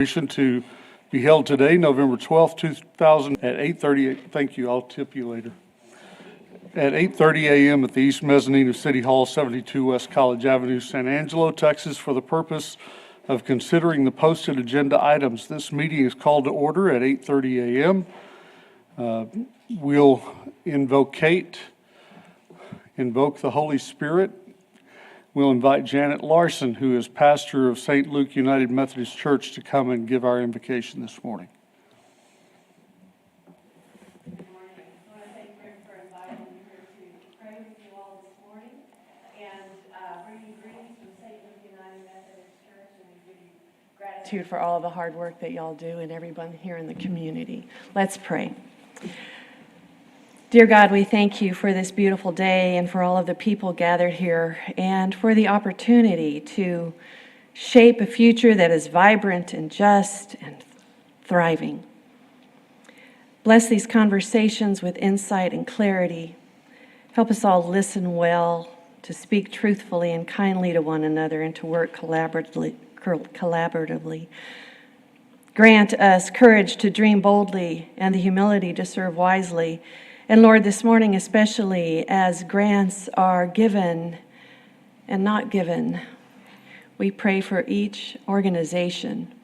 To be held today, November 12th, 2000 at 8:30. Thank you. I'll tip you later. At 8:30 a.m. at the East Mezzanine of City Hall, 72 West College Avenue, San Angelo, Texas, for the purpose of considering the posted agenda items. This meeting is called to order at 8:30 a.m. We'll invoke the Holy Spirit. We'll invite Janet Larson, who is pastor of St. Luke United Methodist Church, to come and give our invocation this morning. Good morning. I want to thank Rick for inviting me here to pray with you all this morning and bring you greetings from St. Luke United Methodist Church, and we give you gratitude for all the hard work that y'all do and everyone here in the community. Let's pray. Dear God, we thank you for this beautiful day and for all of the people gathered here and for the opportunity to shape a future that is vibrant and just and thriving. Bless these conversations with insight and clarity. Help us all listen well, to speak truthfully and kindly to one another, and to work collaboratively. Grant us courage to dream boldly and the humility to serve wisely. And Lord, this morning especially, as grants are given and not given, we pray for each organization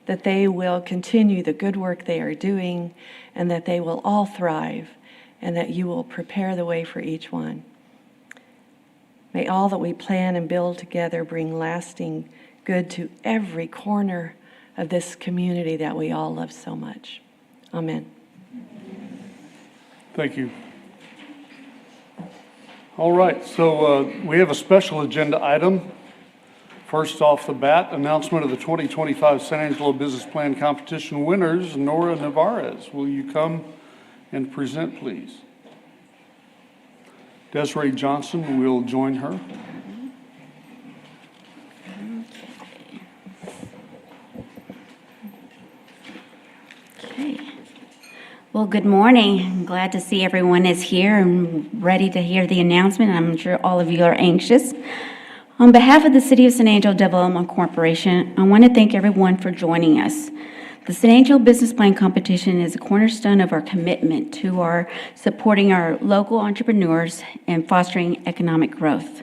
that they will continue the good work they are doing and that they will all thrive and that you will prepare the way for each one. May all that we plan and build together bring lasting good to every corner of this community that we all love so much. Amen. Thank you. All right, so we have a special agenda item. First off the bat, announcement of the 2025 San Angelo Business Plan Competition winners, Nora Navarez. Will you come and present, please? Desiree Johnson will join her. Okay. Well, good morning. I'm glad to see everyone is here and ready to hear the announcement. I'm sure all of you are anxious. On behalf of the City of San Angelo Development Corporation, I want to thank everyone for joining us. The San Angelo Business Plan Competition is a cornerstone of our commitment to our supporting our local entrepreneurs and fostering economic growth.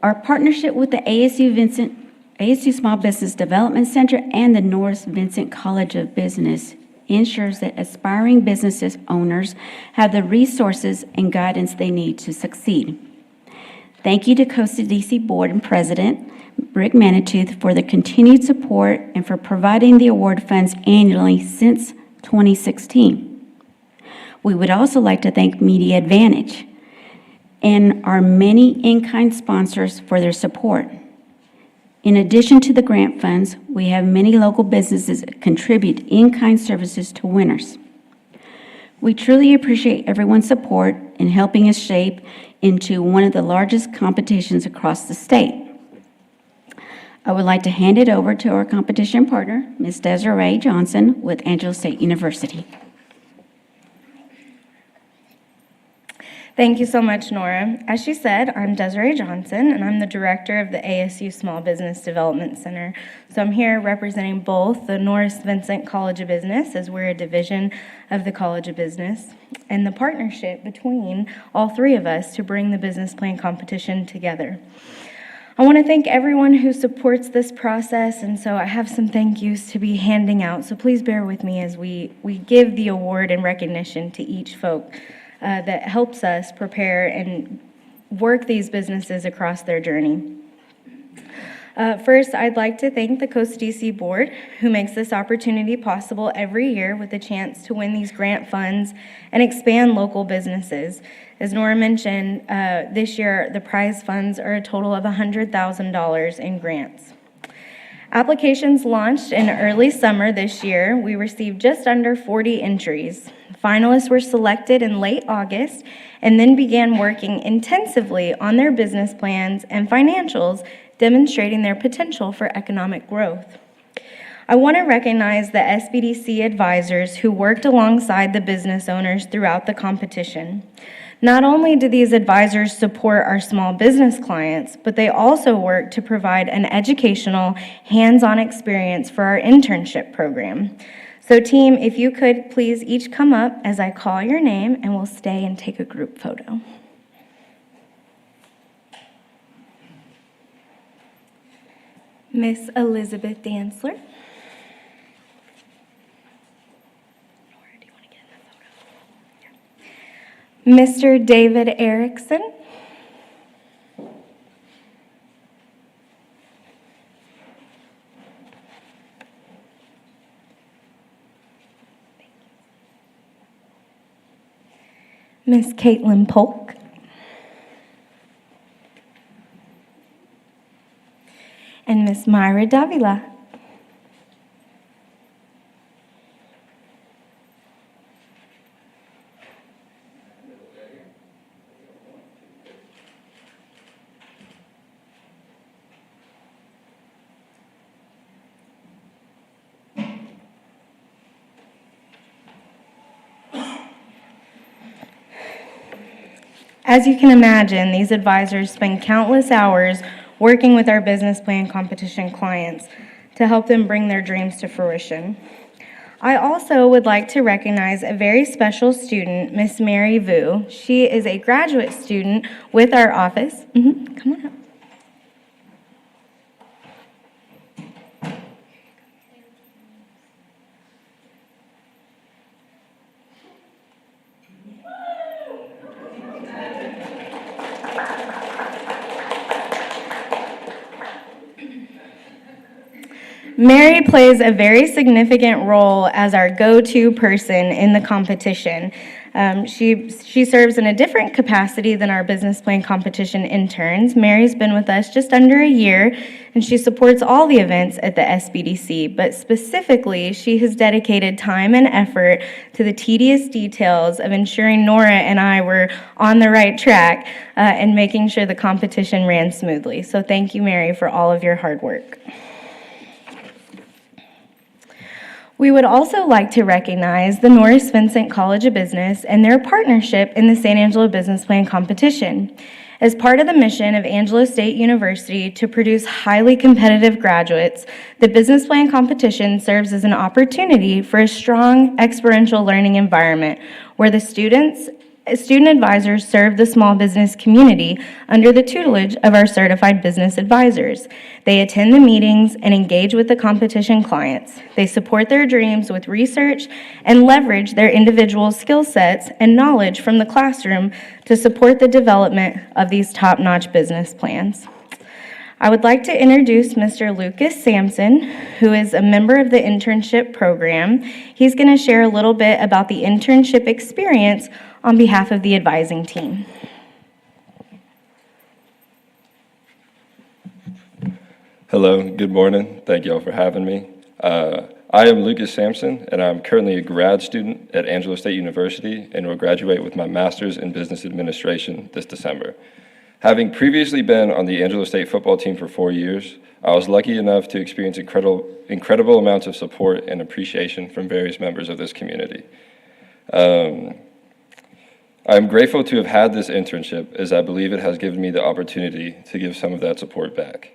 Our partnership with the ASU Small Business Development Center and the North Vincent College of Business ensures that aspiring business owners have the resources and guidance they need to succeed. Thank you to COSADC Board and President Rick Manitooth for the continued support and for providing the award funds annually since 2016. We would also like to thank Media Advantage and our many in-kind sponsors for their support. In addition to the grant funds, we have many local businesses contribute in-kind services to winners. We truly appreciate everyone's support in helping us shape into one of the largest competitions across the state. I would like to hand it over to our competition partner, Ms. Desiree Johnson with Angelo State University. Thank you so much, Nora. As she said, I'm Desiree Johnson, and I'm the director of the ASU Small Business Development Center. So I'm here representing both the North Vincent College of Business, as we're a division of the College of Business, and the partnership between all three of us to bring the business plan competition together. I want to thank everyone who supports this process, and so I have some thank yous to be handing out. So please bear with me as we give the award and recognition to each folk that helps us prepare and work these businesses across their journey. First, I'd like to thank the COSADC Board, who makes this opportunity possible every year with a chance to win these grant funds and expand local businesses. As Nora mentioned, this year the prize funds are a total of $100,000 in grants. Applications launched in early summer this year. We received just under 40 entries. Finalists were selected in late August and then began working intensively on their business plans and financials, demonstrating their potential for economic growth. I want to recognize the SBDC advisors who worked alongside the business owners throughout the competition. Not only do these advisors support our small business clients, but they also work to provide an educational, hands-on experience for our internship program. So team, if you could please each come up as I call your name, and we'll stay and take a group photo. Miss Elizabeth Dantzler. Mr. David Erickson. Miss Caitlin Polk. And Miss Myra Davila. As you can imagine, these advisors spend countless hours working with our business plan competition clients to help them bring their dreams to fruition. I also would like to recognize a very special student, Miss Mary Vu. She is a graduate student with our office. Come on up. Mary plays a very significant role as our go-to person in the competition. She serves in a different capacity than our business plan competition interns. Mary's been with us just under a year, and she supports all the events at the SBDC, but specifically, she has dedicated time and effort to the tedious details of ensuring Nora and I were on the right track and making sure the competition ran smoothly. So thank you, Mary, for all of your hard work. We would also like to recognize the Norris Vincent College of Business and their partnership in the San Angelo Business Plan competition. As part of the mission of Angelo State University to produce highly competitive graduates, the business plan competition serves as an opportunity for a strong experiential learning environment where the student advisors serve the small business community under the tutelage of our certified business advisors. They attend the meetings and engage with the competition clients. They support their dreams with research and leverage their individual skill sets and knowledge from the classroom to support the development of these top-notch business plans. I would like to introduce Mr. Lucas Sampson, who is a member of the internship program. He's going to share a little bit about the internship experience on behalf of the advising team. Hello, good morning. Thank you all for having me. I am Lucas Sampson, and I'm currently a grad student at Angelo State University and will graduate with my master's in business administration this December. Having previously been on the Angelo State football team for 4 years, I was lucky enough to experience incredible amounts of support and appreciation from various members of this community. I'm grateful to have had this internship, as I believe it has given me the opportunity to give some of that support back.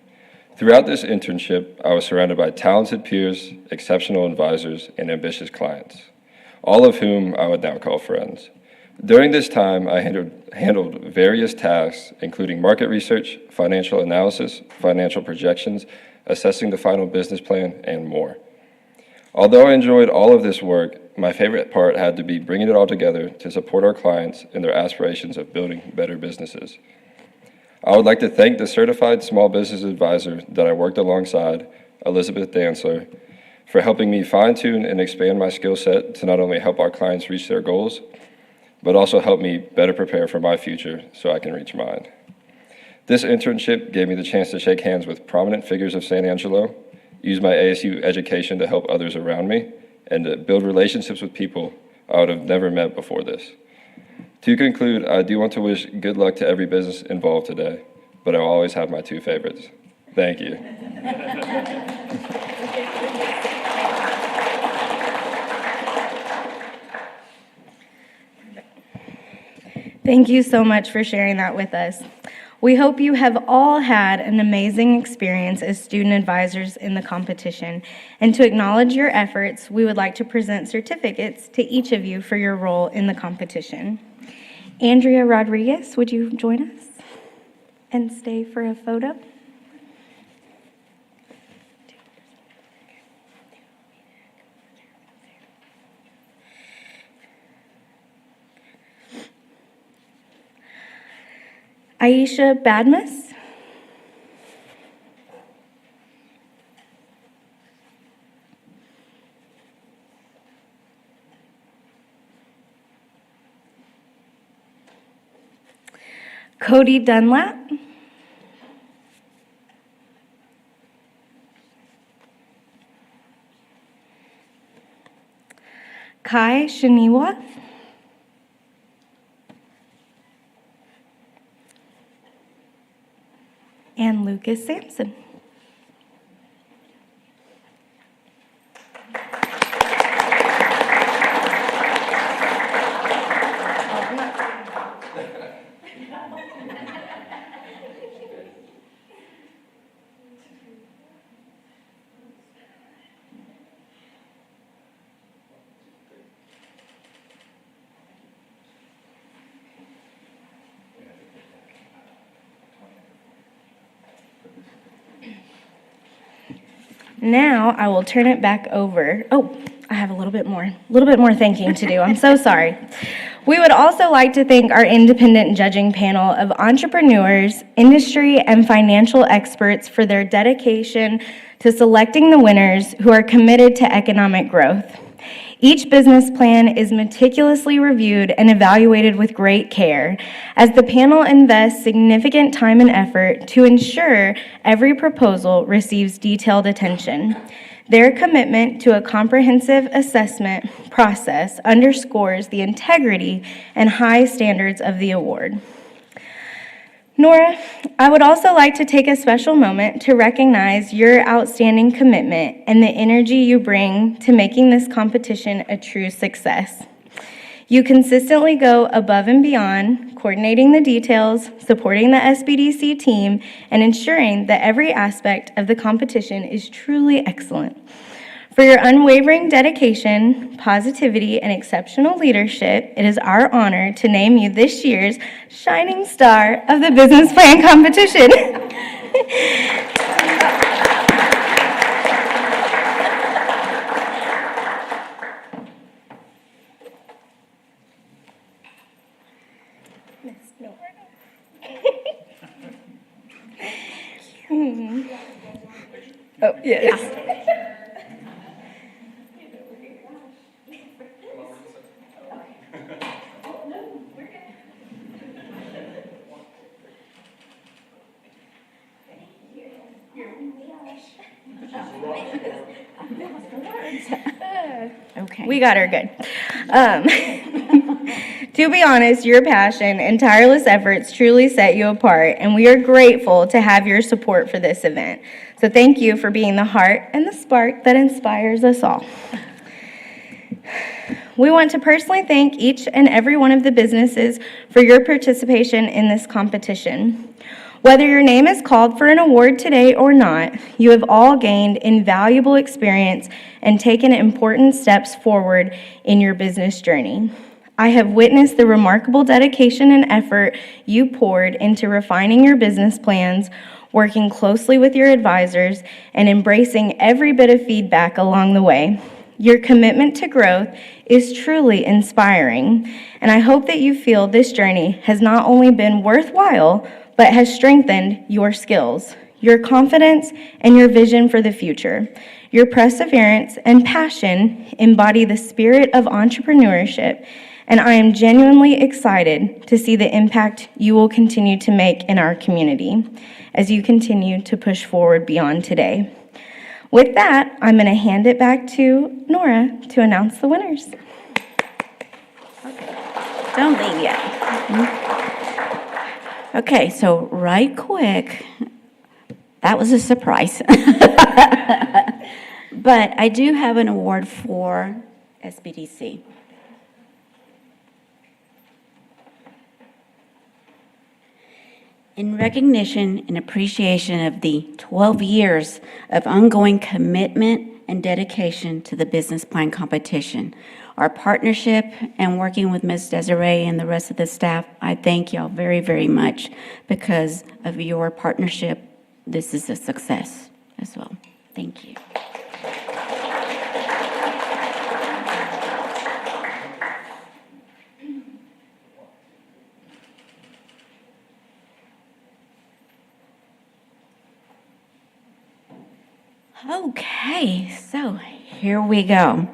Throughout this internship, I was surrounded by talented peers, exceptional advisors, and ambitious clients, all of whom I would now call friends. During this time, I handled various tasks, including market research, financial analysis, financial projections, assessing the final business plan, and more. Although I enjoyed all of this work, my favorite part had to be bringing it all together to support our clients in their aspirations of building better businesses. I would like to thank the certified small business advisor that I worked alongside, Elizabeth Dantzler, for helping me fine-tune and expand my skill set to not only help our clients reach their goals, but also help me better prepare for my future so I can reach mine. This internship gave me the chance to shake hands with prominent figures of San Angelo, use my ASU education to help others around me, and to build relationships with people I would have never met before this. To conclude, I do want to wish good luck to every business involved today, but I will always have my two favorites. Thank you. Thank you so much for sharing that with us. We hope you have all had an amazing experience as student advisors in the competition. And to acknowledge your efforts, we would like to present certificates to each of you for your role in the competition. Andrea Rodriguez, would you join us and stay for a photo? Aisha Badmus. Cody Dunlap. Kai Shaniwa. And Lucas Sampson. Now I will turn it back over. Oh, I have a little bit more thanking to do. I'm so sorry. We would also like to thank our independent judging panel of entrepreneurs, industry, and financial experts for their dedication to selecting the winners who are committed to economic growth. Each business plan is meticulously reviewed and evaluated with great care, as the panel invests significant time and effort to ensure every proposal receives detailed attention. Their commitment to a comprehensive assessment process underscores the integrity and high standards of the award. Nora, I would also like to take a special moment to recognize your outstanding commitment and the energy you bring to making this competition a true success. You consistently go above and beyond, coordinating the details, supporting the SBDC team, and ensuring that every aspect of the competition is truly excellent. For your unwavering dedication, positivity, and exceptional leadership, it is our honor to name you this year's Shining Star of the Business Plan Competition. Oh, yes. Okay. We got her good. To be honest, your passion and tireless efforts truly set you apart, and we are grateful to have your support for this event. So thank you for being the heart and the spark that inspires us all. We want to personally thank each and every one of the businesses for your participation in this competition. Whether your name is called for an award today or not, you have all gained invaluable experience and taken important steps forward in your business journey. I have witnessed the remarkable dedication and effort you poured into refining your business plans, working closely with your advisors, and embracing every bit of feedback along the way. Your commitment to growth is truly inspiring, and I hope that you feel this journey has not only been worthwhile, but has strengthened your skills, your confidence, and your vision for the future. Your perseverance and passion embody the spirit of entrepreneurship, and I am genuinely excited to see the impact you will continue to make in our community as you continue to push forward beyond today. With that, I'm going to hand it back to Nora to announce the winners. Don't leave yet. Okay, so right quick, that was a surprise. But I do have an award for SBDC. In recognition and appreciation of the 12 years of ongoing commitment and dedication to the business plan competition, our partnership and working with Ms. Desiree and the rest of the staff, I thank y'all very, very much. Because of your partnership, this is a success as well. Thank you. Okay, so here we go.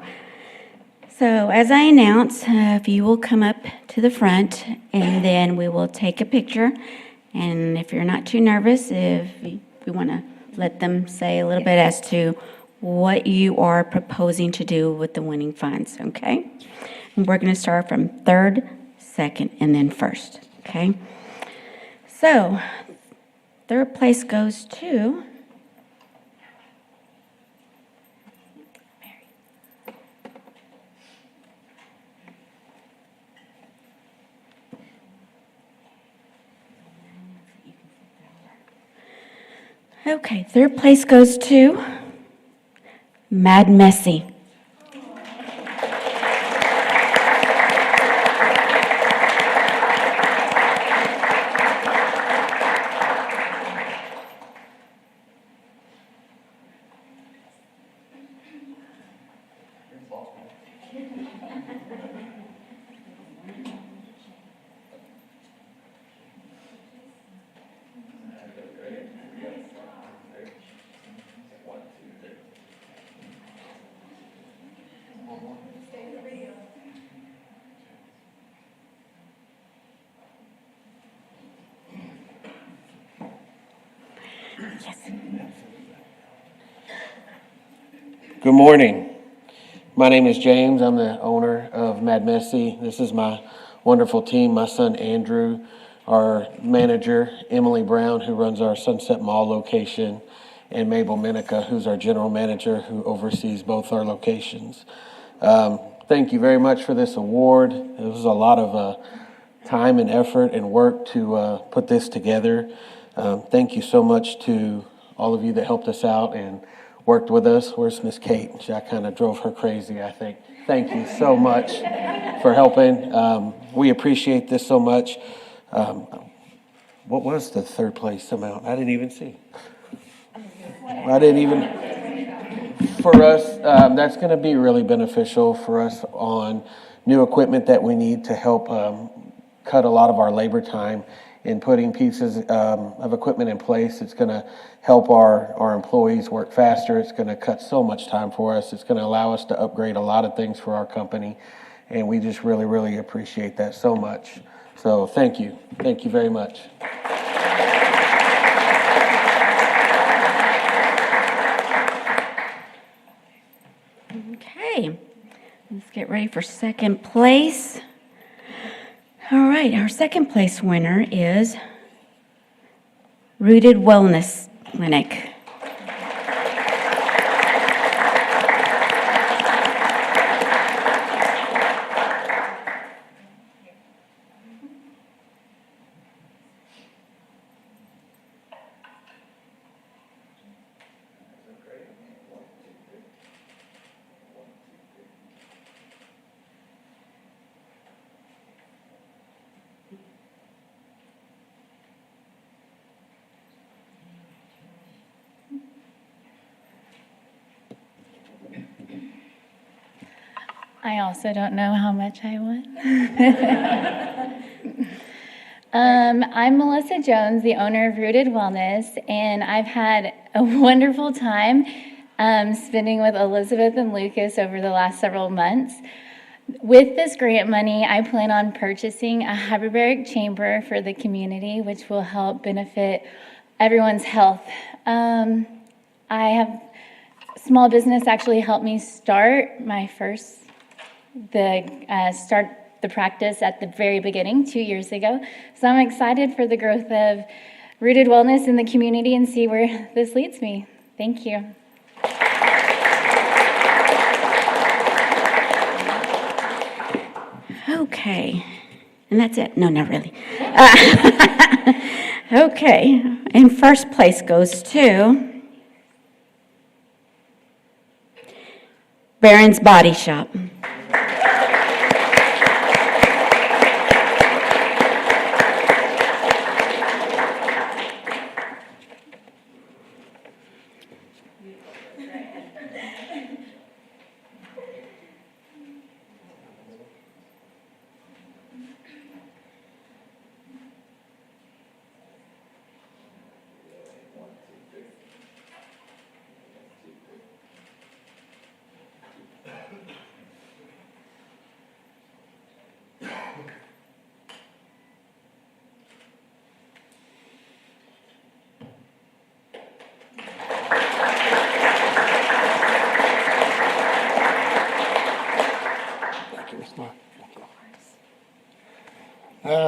So as I announced, if you will come up to the front, and then we will take a picture. And if you're not too nervous, if you want to let them say a little bit as to what you are proposing to do with the winning funds, okay? And we're going to start from third, second, and then first, okay? So third place goes to... Okay, third place goes to Mad Messy. Good morning. My name is James. I'm the owner of Mad Messy. This is my wonderful team. My son Andrew, our manager, Emily Brown, who runs our Sunset Mall location, and Mabel Minica, who's our general manager, who oversees both our locations. Thank you very much for this award. It was a lot of time and effort and work to put this together. Thank you so much to all of you that helped us out and worked with us. Where's Miss Kate? I kind of drove her crazy, I think. Thank you so much for helping. We appreciate this so much. What was the third place amount? I didn't even see. For us, that's going to be really beneficial for us on new equipment that we need to help cut a lot of our labor time in putting pieces of equipment in place. It's going to help our employees work faster. It's going to cut so much time for us. It's going to allow us to upgrade a lot of things for our company. And we just really, really appreciate that so much. So thank you. Thank you very much. Okay, let's get ready for second place. All right, our second place winner is Rooted Wellness Clinic. I also don't know how much I won. I'm Melissa Jones, the owner of Rooted Wellness, and I've had a wonderful time spending with Elizabeth and Lucas over the last several months. With this grant money, I plan on purchasing a hyperbaric chamber for the community, which will help benefit everyone's health. I have small business actually helped me start the practice at the very beginning 2 years ago. So I'm excited for the growth of Rooted Wellness in the community and see where this leads me. Thank you. Okay, and that's it. No, not really. Okay, and first place goes to Barron's Body Shop.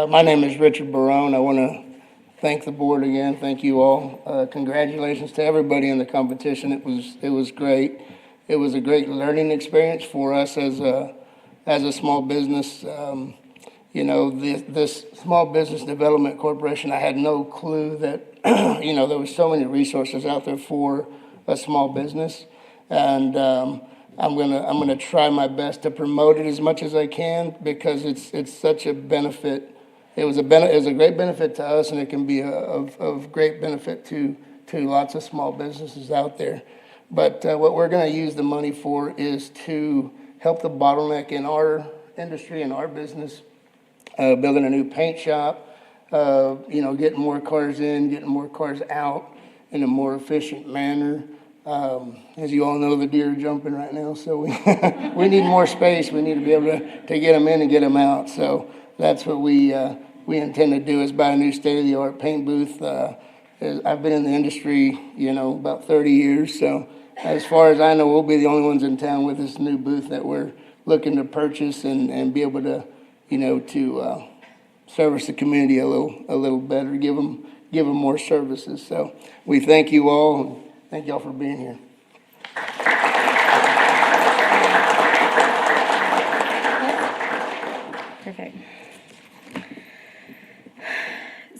My name is Richard Barone. I want to thank the board again. Thank you all. Congratulations to everybody in the competition. It was great. It was a great learning experience for us as a small business. This Small Business Development Corporation, I had no clue that there was so many resources out there for a small business, and I'm gonna try my best to promote it as much as I can because it's such a benefit. It was a great benefit to us, and it can be of great benefit to lots of small businesses out there. But what we're going to use the money for is to help the bottleneck in our industry and our business, building a new paint shop, getting more cars in, getting more cars out in a more efficient manner. As you all know, the deer are jumping right now, so we need more space. We need to be able to get them in and get them out. So that's what we intend to do, is buy a new state-of-the-art paint booth. I've been in the industry, about 30 years. So as far as I know, we'll be the only ones in town with this new booth that we're looking to purchase and be able to, to service the community a little better, give them more services. So we thank you all, and thank y'all for being here. Perfect.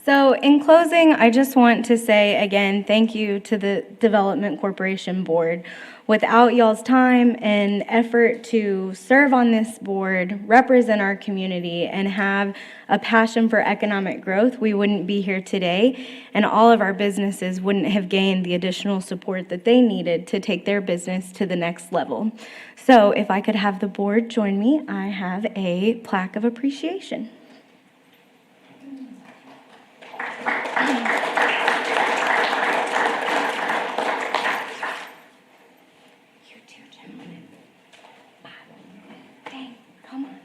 So in closing, I just want to say again, thank you to the Development Corporation Board. Without y'all's time and effort to serve on this board, represent our community, and have a passion for economic growth, we wouldn't be here today, and all of our businesses wouldn't have gained the additional support that they needed to take their business to the next level. So if I could have the board join me, I have a plaque of appreciation. You two gentlemen. Bob. Dang, come on.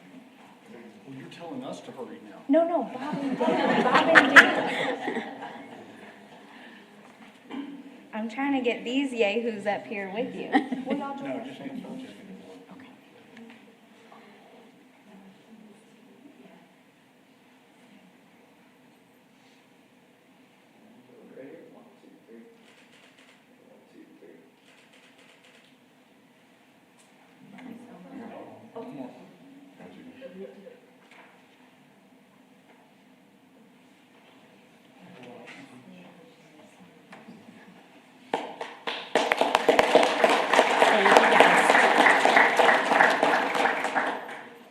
Well, you're telling us to hurry now. No, Bob and Dan. Bob and Dan. I'm trying to get these yahoos up here with you. Will y'all join us? Okay.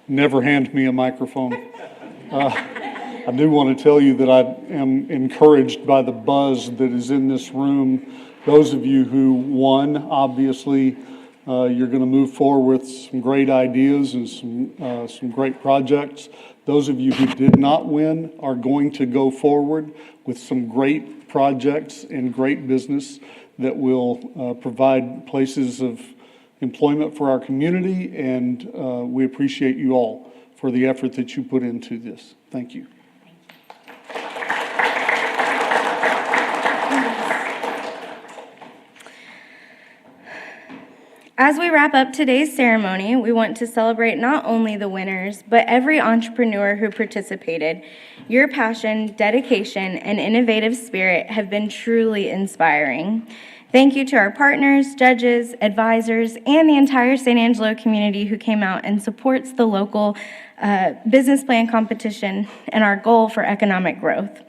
Never hand me a microphone. I do want to tell you that I am encouraged by the buzz that is in this room. Those of you who won, obviously, you're going to move forward with some great ideas and some great projects. Those of you who did not win are going to go forward with some great projects and great business that will provide places of employment for our community, and we appreciate you all for the effort that you put into this. Thank you. As we wrap up today's ceremony, we want to celebrate not only the winners, but every entrepreneur who participated. Your passion, dedication, and innovative spirit have been truly inspiring. Thank you to our partners, judges, advisors, and the entire San Angelo community who came out and supports the local business plan competition and our goal for economic growth.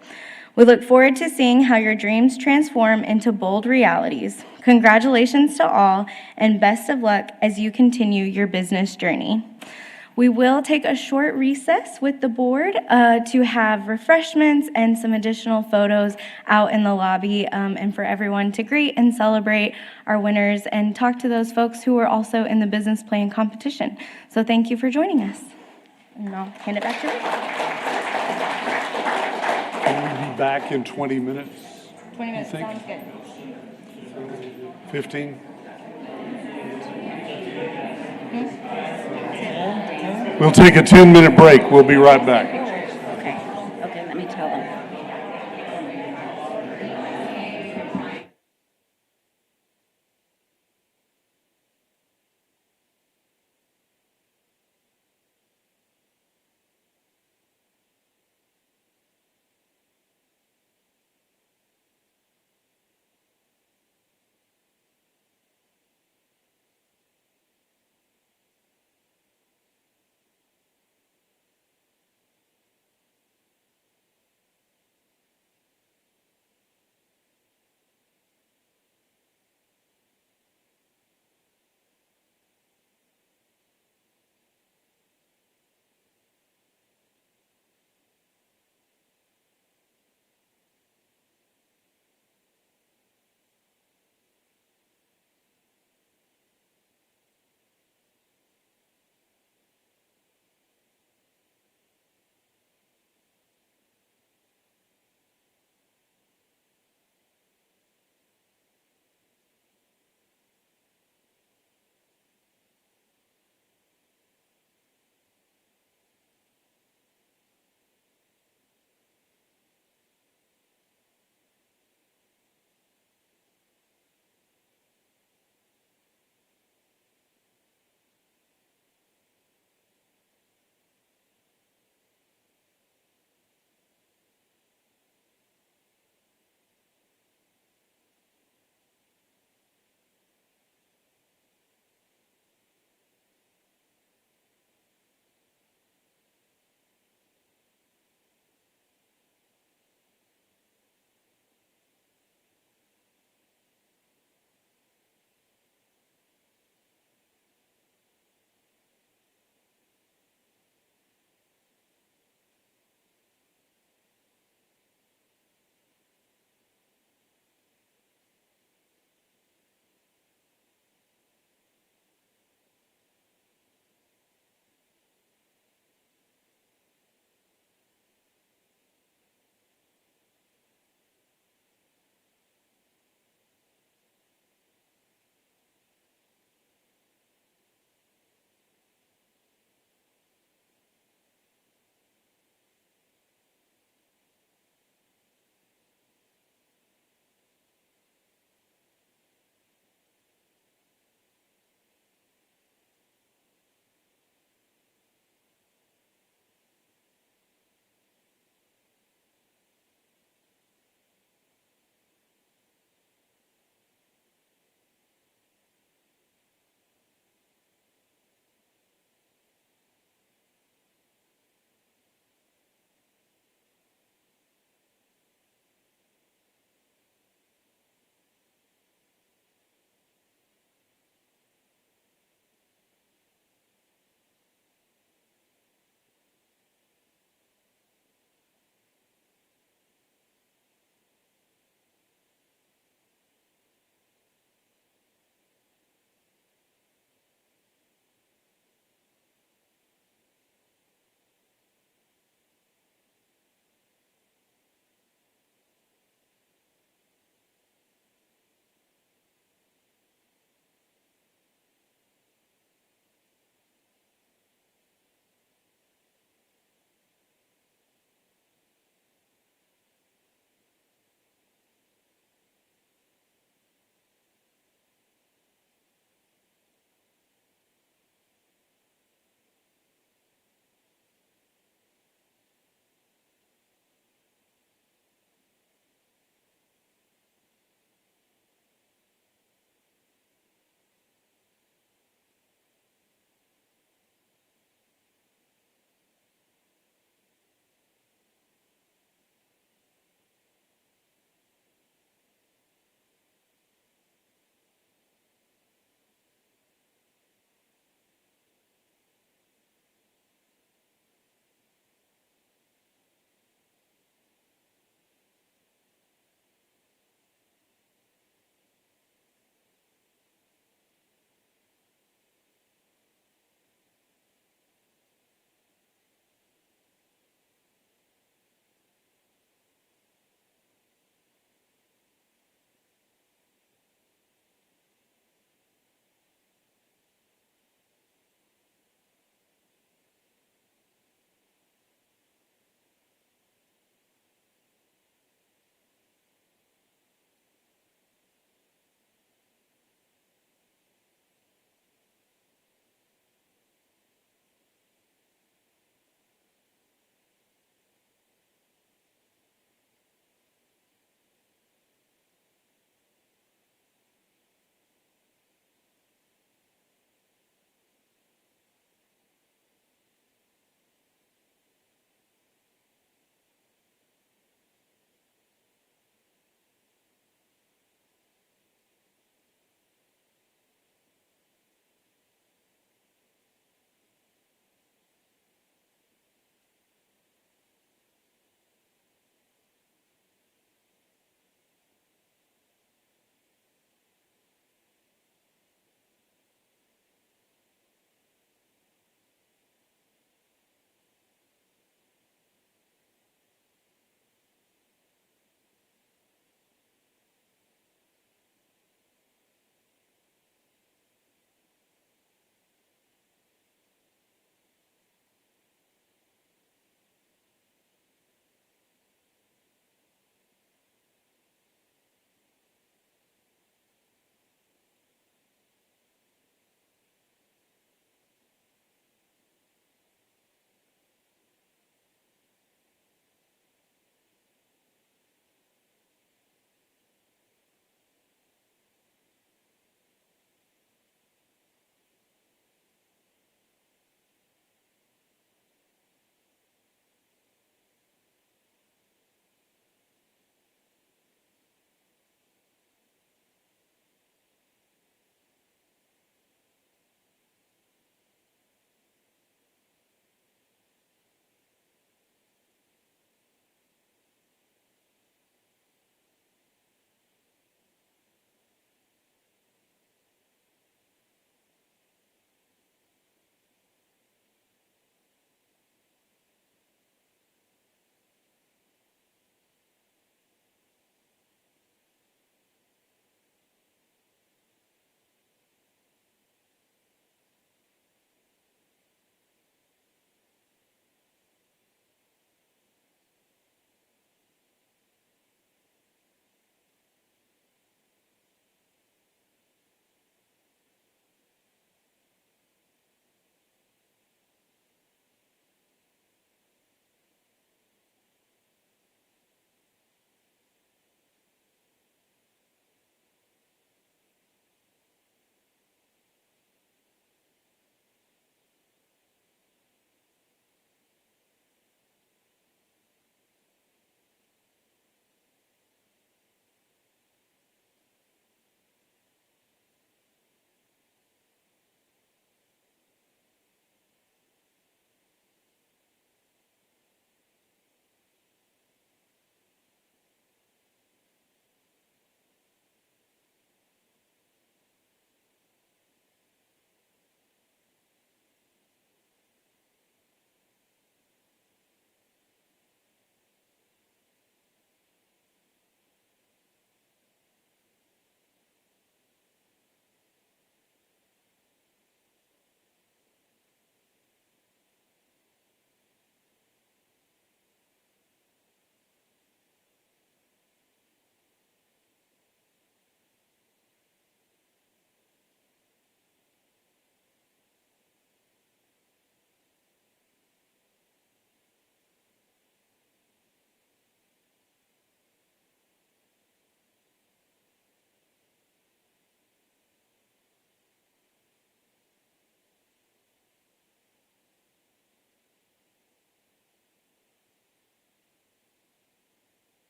We look forward to seeing how your dreams transform into bold realities. Congratulations to all, and best of luck as you continue your business journey. We will take a short recess with the board to have refreshments and some additional photos out in the lobby, and for everyone to greet and celebrate our winners and talk to those folks who are also in the business plan competition. So thank you for joining us. And I'll hand it back to Rick. We'll be back in 20 minutes, 20 minutes, think? sounds good. 15. We'll take a 10-minute break. We'll be right back. Okay, let me tell them.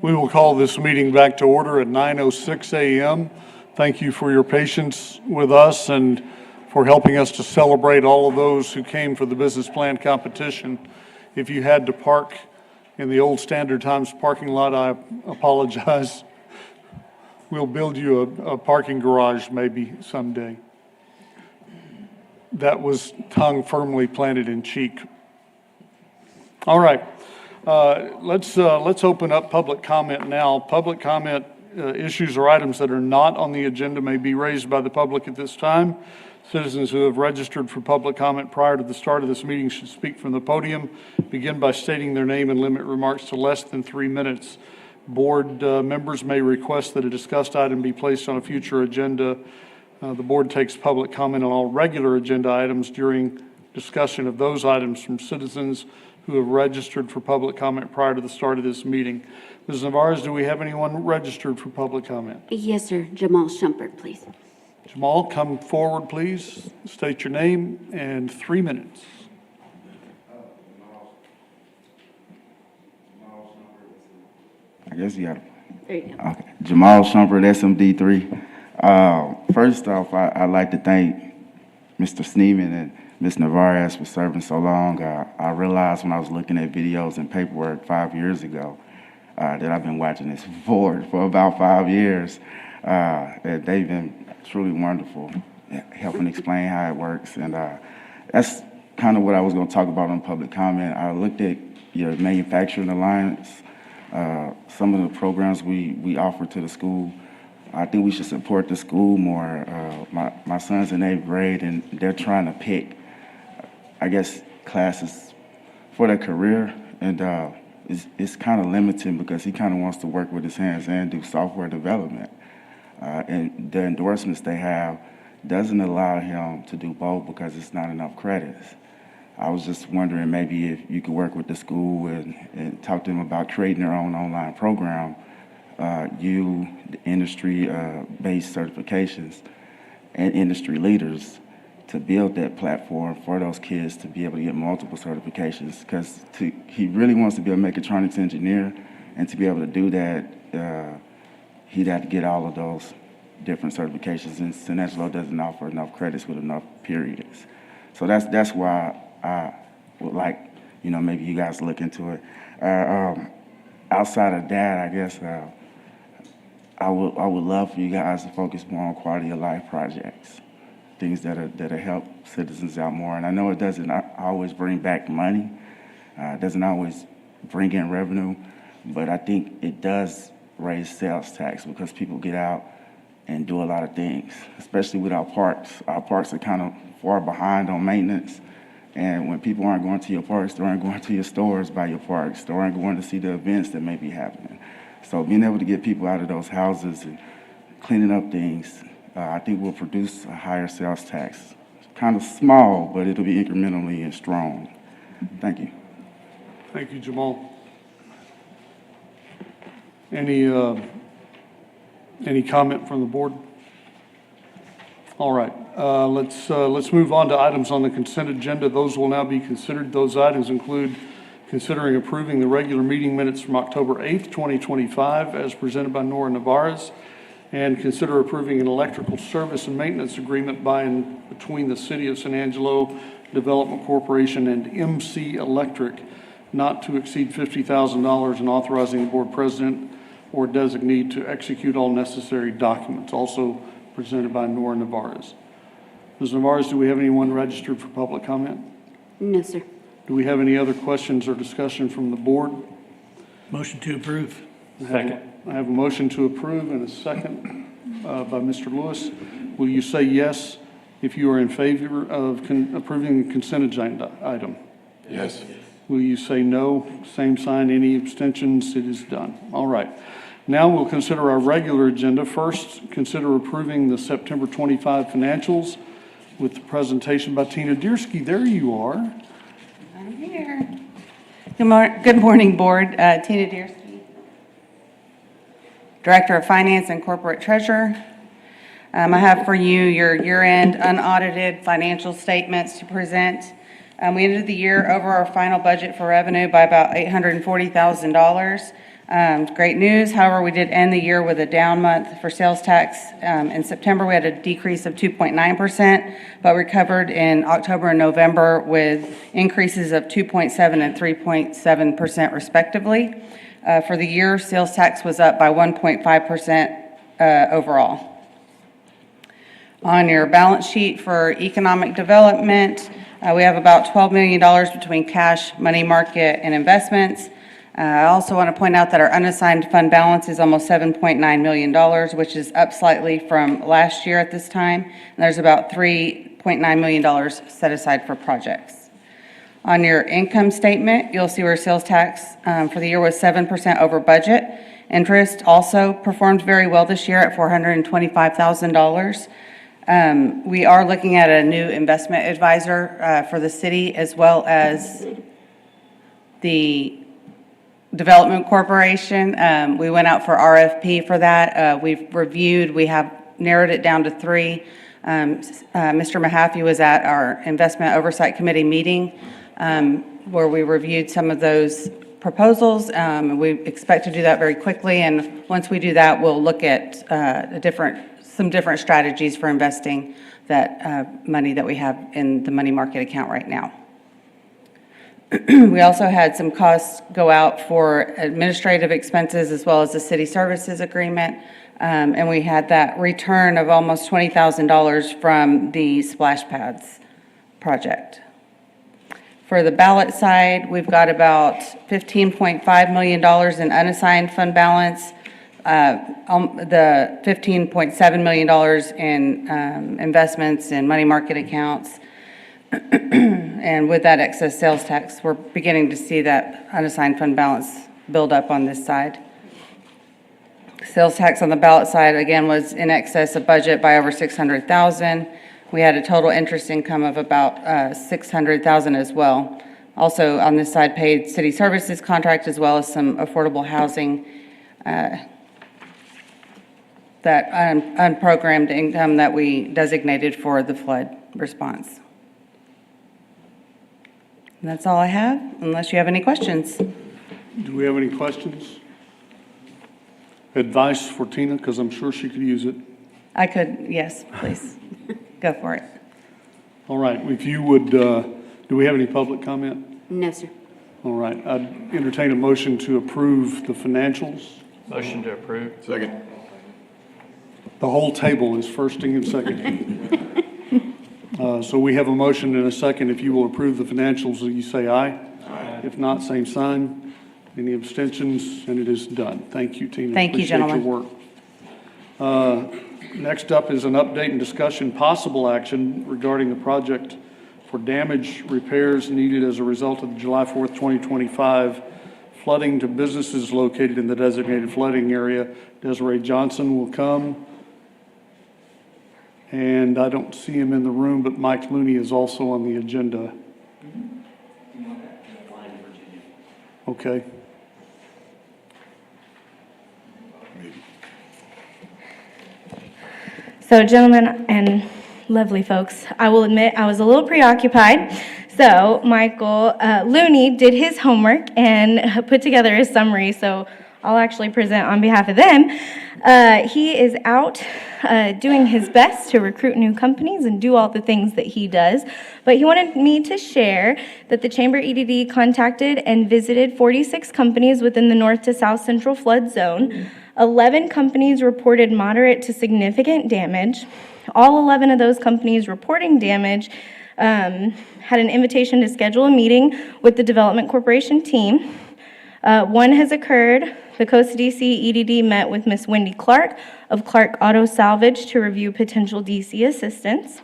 We will call this meeting back to order at 9:06 a.m. Thank you for your patience with us and for helping us to celebrate all of those who came for the business plan competition. If you had to park in the old Standard Times parking lot, I apologize. We'll build you a parking garage maybe someday. That was tongue firmly planted in cheek. All right. Let's open up public comment now. Public comment issues or items that are not on the agenda may be raised by the public at this time. Citizens who have registered for public comment prior to the start of this meeting should speak from the podium. Begin by stating their name and limit remarks to less than 3 minutes. Board members may request that a discussed item be placed on a future agenda. The board takes public comment on all regular agenda items during discussion of those items from citizens who have registered for public comment prior to the start of this meeting. Ms. Navarez, do we have anyone registered for public comment? Yes, sir. Jamal Shumpert, please. Jamal, come forward, please. State your name and 3 minutes. I guess you got it. There you go. Okay. Jamal Shumpert, SMD3. First off, I'd like to thank Mr. Sneeman and Ms. Navarez for serving so long. I realized when I was looking at videos and paperwork 5 years ago that I've been watching this board for about 5 years. That they've been truly wonderful, helping explain how it works. And that's kind of what I was going to talk about on public comment. I looked at your manufacturing alliance, some of the programs we offer to the school. I think we should support the school more. My son's in 8th grade, and they're trying to pick, I guess, classes for their career. And it's kind of limiting because he kind of wants to work with his hands and do software development. And the endorsements they have doesn't allow him to do both because it's not enough credits. I was just wondering maybe if you could work with the school and talk to them about creating their own online program, the industry-based certifications and industry leaders to build that platform for those kids to be able to get multiple certifications, because he really wants to be a mechatronics engineer, and to be able to do that, he'd have to get all of those different certifications, and Sanangelo doesn't offer enough credits with enough periods. So that's why I would like, maybe you guys look into it. Outside of that, I guess I would love for you guys to focus more on quality of life projects, things that'll help citizens out more. And I know it doesn't always bring back money, it doesn't always bring in revenue, but I think it does raise sales tax because people get out and do a lot of things, especially with our parks. Our parks are kind of far behind on maintenance, and when people aren't going to your parks, they aren't going to your stores by your parks, they aren't going to see the events that may be happening. So being able to get people out of those houses and cleaning up things, I think will produce a higher sales tax. It's kind of small, but it'll be incrementally and strong. Thank you. Thank you, Jamal. Any comment from the board? All right, let's move on to items on the consent agenda. Those will now be considered. Those items include considering approving the regular meeting minutes from October 8th, 2025, as presented by Nora Navarez, and consider approving an electrical service and maintenance agreement by and between the City of San Angelo Development Corporation and MC Electric, not to exceed $50,000, and authorizing the board president or designee to execute all necessary documents, also presented by Nora Navarez. Ms. Navarez, do we have anyone registered for public comment? No, sir. Do we have any other questions or discussion from the board? Motion to approve. Second. I have a motion to approve and a second by Mr. Lewis. Will you say yes if you are in favor of approving the consent agenda item? Yes. Will you say no? Same sign. Any abstentions? It is done. All right. Now we'll consider our regular agenda. First, consider approving the September 25 financials with the presentation by Tina Diersky. There you are. I'm here. Good morning, Board. Tina Diersky, Director of Finance and Corporate Treasurer. I have for you your year-end unaudited financial statements to present. We ended the year over our final budget for revenue by about $840,000. Great news, however, we did end the year with a down month for sales tax. In September, we had a decrease of 2.9%, but recovered in October and November with increases of 2.7 and 3.7% respectively. For the year, sales tax was up by 1.5% overall. On your balance sheet for economic development, we have about $12 million between cash, money market, and investments. I also want to point out that our unassigned fund balance is almost $7.9 million, which is up slightly from last year at this time. And there's about $3.9 million set aside for projects. On your income statement, you'll see where sales tax for the year was 7% over budget. Interest also performed very well this year at $425,000. We are looking at a new investment advisor for the city, as well as the Development Corporation. We went out for RFP for that. We've reviewed, we have narrowed it down to 3. Mr. Mahaffey was at our Investment Oversight Committee meeting where we reviewed some of those proposals. We expect to do that very quickly, and once we do that, we'll look at some different strategies for investing that money that we have in the money market account right now. We also had some costs go out for administrative expenses as well as the city services agreement, and we had that return of almost $20,000 from the splash pads project. For the ballot side, we've got about $15.5 million in unassigned fund balance, the $15.7 million in investments in money market accounts. And with that excess sales tax, we're beginning to see that unassigned fund balance build up on this side. Sales tax on the ballot side, again, was in excess of budget by over $600,000. We had a total interest income of about $600,000 as well. Also on this side, paid city services contract as well as some affordable housing that unprogrammed income that we designated for the flood response. And that's all I have, unless you have any questions. Do we have any questions? Advice for Tina, because I'm sure she could use it. I could, yes, please. Go for it. All right, if you would, do we have any public comment? No, sir. All right, I'd entertain a motion to approve the financials. Motion to approve. Second. The whole table is firsting and seconding. So we have a motion and a second. If you will approve the financials, you say aye. Aye. If not, same sign. Any abstentions? And it is done. Thank you, Tina. Thank you, gentlemen. Appreciate your work. Next up is an update and discussion, possible action regarding the project for damage repairs needed as a result of the July 4th, 2025 flooding to businesses located in the designated flooding area. Desiree Johnson will come. And I don't see him in the room, but Mike Looney is also on the agenda. Okay. So, gentlemen and lovely folks, I will admit I was a little preoccupied. So, Michael Looney did his homework and put together a summary. So, I'll actually present on behalf of them. He is out doing his best to recruit new companies and do all the things that he does. But he wanted me to share that the Chamber EDD contacted and visited 46 companies within the north to south central flood zone. 11 companies reported moderate to significant damage. All 11 of those companies reporting damage had an invitation to schedule a meeting with the Development Corporation team. One has occurred. The COSADC EDD met with Ms. Wendy Clark of Clark Auto Salvage to review potential DC assistance.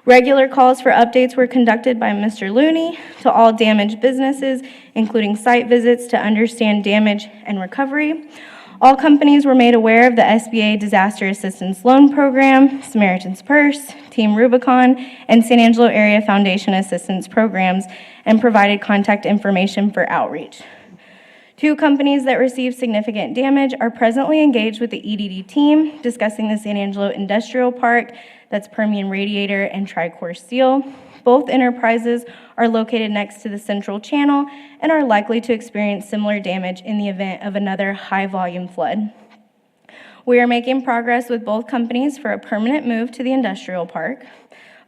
Regular calls for updates were conducted by Mr. Looney to all damaged businesses, including site visits to understand damage and recovery. All companies were made aware of the SBA Disaster Assistance Loan Program, Samaritan's Purse, Team Rubicon, and San Angelo Area Foundation Assistance Programs, and provided contact information for outreach. 2 companies that received significant damage are presently engaged with the EDD team discussing the San Angelo Industrial Park, that's Permian Radiator and Tricor Steel. Both enterprises are located next to the central channel and are likely to experience similar damage in the event of another high-volume flood. We are making progress with both companies for a permanent move to the industrial park.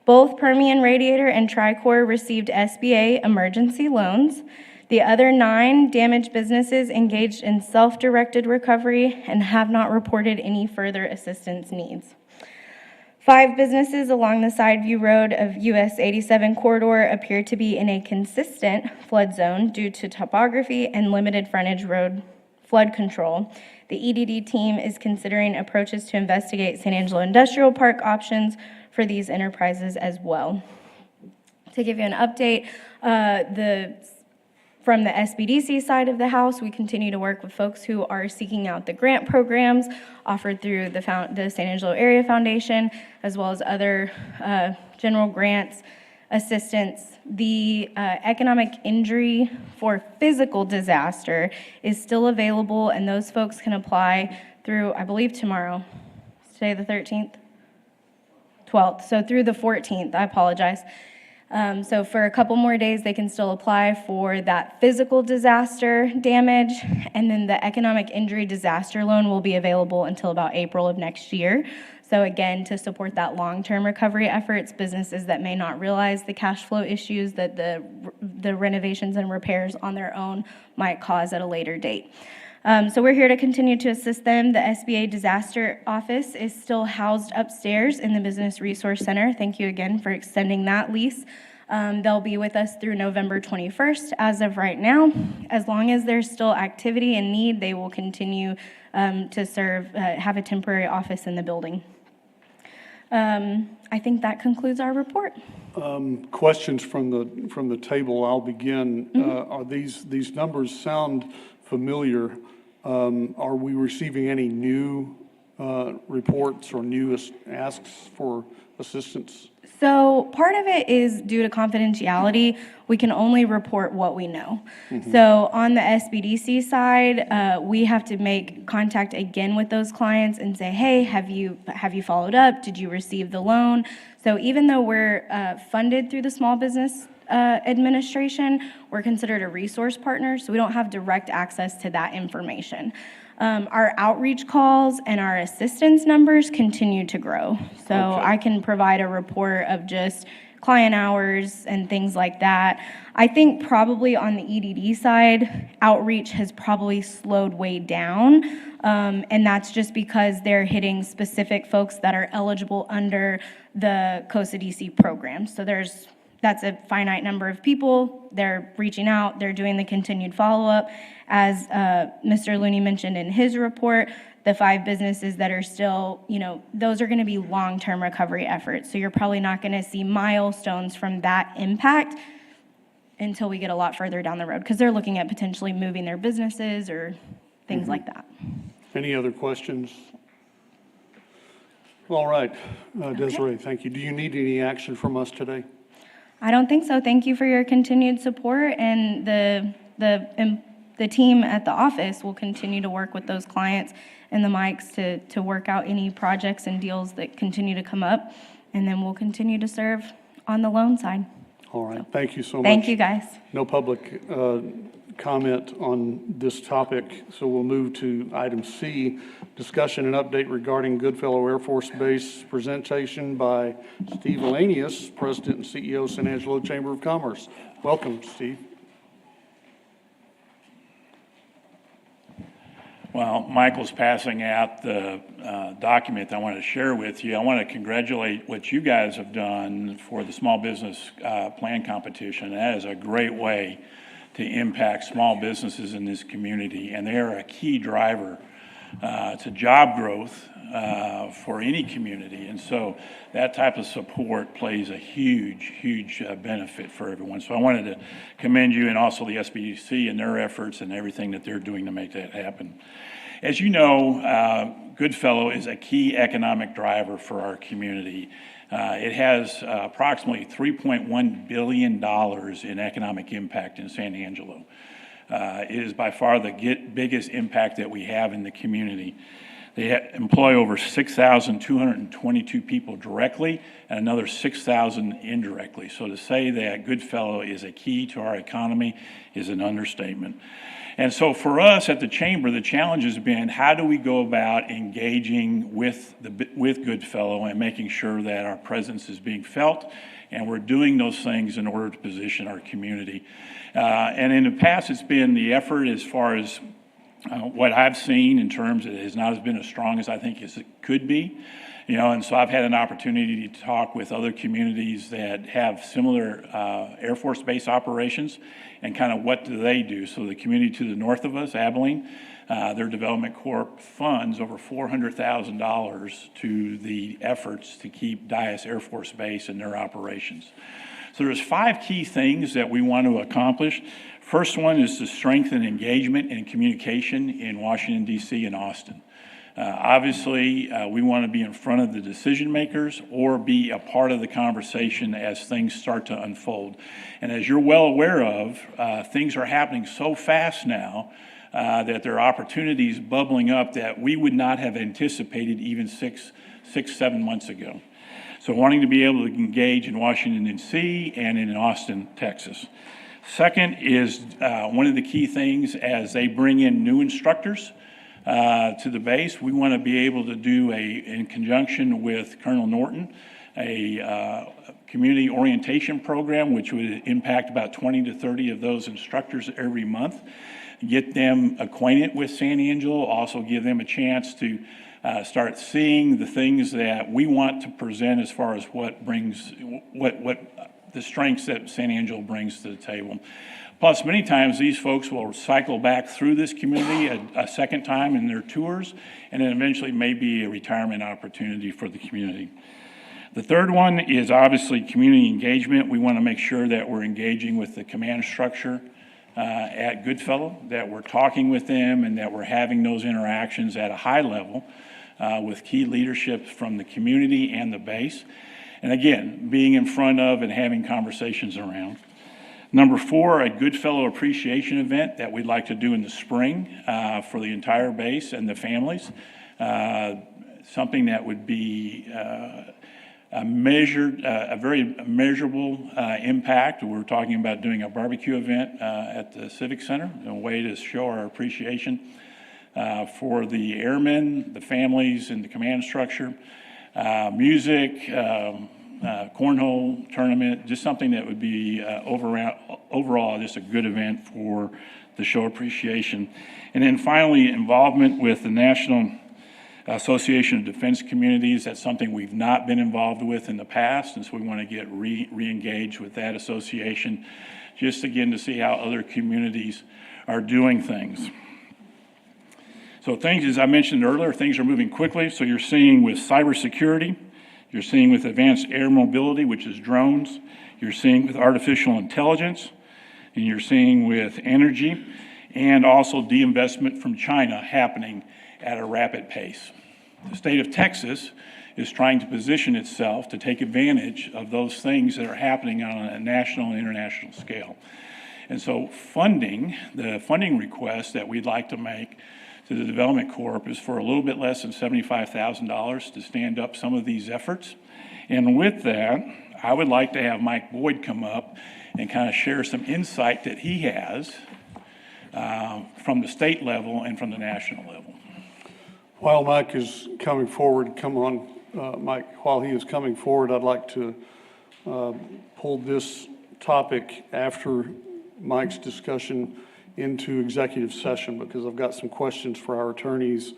Both Permian Radiator and Tricor received SBA emergency loans. The other 9 damaged businesses engaged in self-directed recovery and have not reported any further assistance needs. 5 businesses along the side view road of US 87 corridor appear to be in a consistent flood zone due to topography and limited frontage road flood control. The EDD team is considering approaches to investigate San Angelo Industrial Park options for these enterprises as well. To give you an update, from the SBDC side of the house, we continue to work with folks who are seeking out the grant programs offered through the San Angelo Area Foundation, as well as other general grants, assistance. The economic injury for physical disaster is still available, and those folks can apply through, I believe, tomorrow. Is today the 13th? 12th, so through the 14th, I apologize. So for a couple more days, they can still apply for that physical disaster damage, and then the economic injury disaster loan will be available until about April of next year. So again, to support that long-term recovery efforts, businesses that may not realize the cash flow issues that the renovations and repairs on their own might cause at a later date. So we're here to continue to assist them. The SBA Disaster Office is still housed upstairs in the Business Resource Center. Thank you again for extending that lease. They'll be with us through November 21st as of right now. As long as there's still activity and need, they will continue to serve, have a temporary office in the building. I think that concludes our report. Questions from the table. I'll begin. Are these numbers sound familiar? Are we receiving any new reports or new asks for assistance? So part of it is due to confidentiality. We can only report what we know. So on the SBDC side, we have to make contact again with those clients and say, hey, have you followed up? Did you receive the loan? So even though we're funded through the Small Business Administration, we're considered a resource partner, so we don't have direct access to that information. Our outreach calls and our assistance numbers continue to grow. So okay. I can provide a report of just client hours and things like that. I think probably on the EDD side, outreach has probably slowed way down. And that's just because they're hitting specific folks that are eligible under the COSADC program. So that's a finite number of people. They're reaching out, they're doing the continued follow-up. As Mr. Looney mentioned in his report, the 5 businesses that are still, those are gonna be long-term recovery efforts. So you're probably not gonna see milestones from that impact until we get a lot further down the road, because they're looking at potentially moving their businesses or things like that. Any other questions? All right, Desiree, thank you. Do you need any action from us today? I don't think so. Thank you for your continued support, and the team at the office will continue to work with those clients and the mics to work out any projects and deals that continue to come up, and then we'll continue to serve on the loan side. All right, thank you so much. Thank you, guys. No public comment on this topic, so we'll move to item C, discussion and update regarding Goodfellow Air Force Base, presentation by Steve Elanius, President and CEO, San Angelo Chamber of Commerce. Welcome, Steve. Well, Michael's passing out the document I wanted to share with you. I want to congratulate what you guys have done for the small business plan competition. That is a great way to impact small businesses in this community, and they are a key driver to job growth for any community. And so that type of support plays a huge, huge benefit for everyone. So I wanted to commend you and also the SBDC and their efforts and everything that they're doing to make that happen. As you know, Goodfellow is a key economic driver for our community. It has approximately $3.1 billion in economic impact in San Angelo. It is by far the biggest impact that we have in the community. They employ over 6,222 people directly and another 6,000 indirectly. So to say that Goodfellow is a key to our economy is an understatement. And so for us at the Chamber, the challenge has been how do we go about engaging with Goodfellow and making sure that our presence is being felt, and we're doing those things in order to position our community. And in the past, it's been the effort as far as what I've seen in terms of it has not been as strong as I think as it could be. And so I've had an opportunity to talk with other communities that have similar Air Force Base operations and kind of what do they do. So the community to the north of us, Abilene, their Development Corp funds over $400,000 to the efforts to keep Dyess Air Force Base in their operations. So there's 5 key things that we want to accomplish. First one is to strengthen engagement and communication in Washington, D.C. and Austin. Obviously, we want to be in front of the decision makers or be a part of the conversation as things start to unfold. And as you're well aware of, things are happening so fast now that there are opportunities bubbling up that we would not have anticipated even 7 months ago. So wanting to be able to engage in Washington, D.C. and in Austin, Texas. Second is one of the key things as they bring in new instructors to the base, we want to be able to do in conjunction with Colonel Norton, a community orientation program, which would impact about 20 to 30 of those instructors every month, get them acquainted with San Angelo, also give them a chance to start seeing the things that we want to present as far as what the strengths that San Angelo brings to the table. Plus, many times these folks will cycle back through this community a second time in their tours, and then eventually may be a retirement opportunity for the community. The third one is obviously community engagement. We want to make sure that we're engaging with the command structure at Goodfellow, that we're talking with them, and that we're having those interactions at a high level with key leadership from the community and the base. And again, being in front of and having conversations around. Number 4, a Goodfellow appreciation event that we'd like to do in the spring for the entire base and the families. Something that would be a very measurable impact. We're talking about doing a barbecue event at the Civic Center, a way to show our appreciation for the airmen, the families, and the command structure. Music, cornhole tournament, just something that would be overall just a good event for the show appreciation. And then finally, involvement with the National Association of Defense Communities. That's something we've not been involved with in the past, and so we want to get re-engaged with that association, just again to see how other communities are doing things. So things, as I mentioned earlier, things are moving quickly. So you're seeing with cybersecurity, you're seeing with advanced air mobility, which is drones, you're seeing with artificial intelligence, and you're seeing with energy, and also de-investment from China happening at a rapid pace. The state of Texas is trying to position itself to take advantage of those things that are happening on a national and international scale. And so the funding request that we'd like to make to the Development Corp is for a little bit less than $75,000 to stand up some of these efforts. And with that, I would like to have Mike Boyd come up and kind of share some insight that he has from the state level and from the national level. While Mike is coming forward, Mike, while he is coming forward, I'd like to pull this topic after Mike's discussion into executive session, because I've got some questions for our attorneys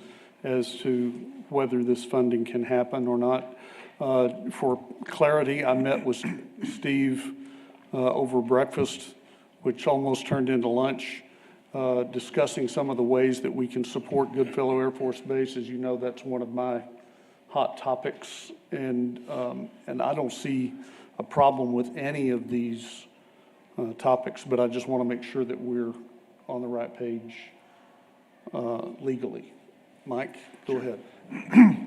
as to whether this funding can happen or not. For clarity, I met with Steve over breakfast, which almost turned into lunch, discussing some of the ways that we can support Goodfellow Air Force Base. As you know, that's one of my hot topics, and I don't see a problem with any of these topics, but I just want to make sure that we're on the right page legally. Mike, go ahead.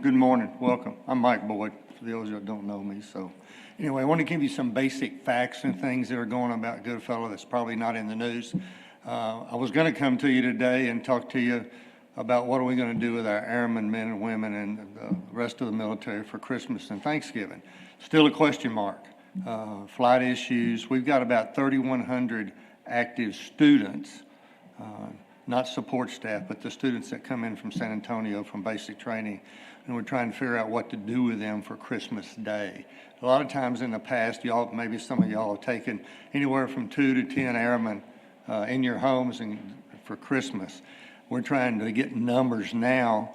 Good morning, welcome. I'm Mike Boyd, for those that don't know me. So anyway, I want to give you some basic facts and things that are going on about Goodfellow that's probably not in the news. I was going to come to you today and talk to you about what are we going to do with our airmen, men and women, and the rest of the military for Christmas and Thanksgiving. Still a question mark. Flight issues. We've got about 3,100 active students, not support staff, but the students that come in from San Antonio from basic training, and we're trying to figure out what to do with them for Christmas Day. A lot of times in the past, y'all, maybe some of y'all have taken anywhere from 2 to 10 airmen in your homes and for Christmas. We're trying to get numbers now.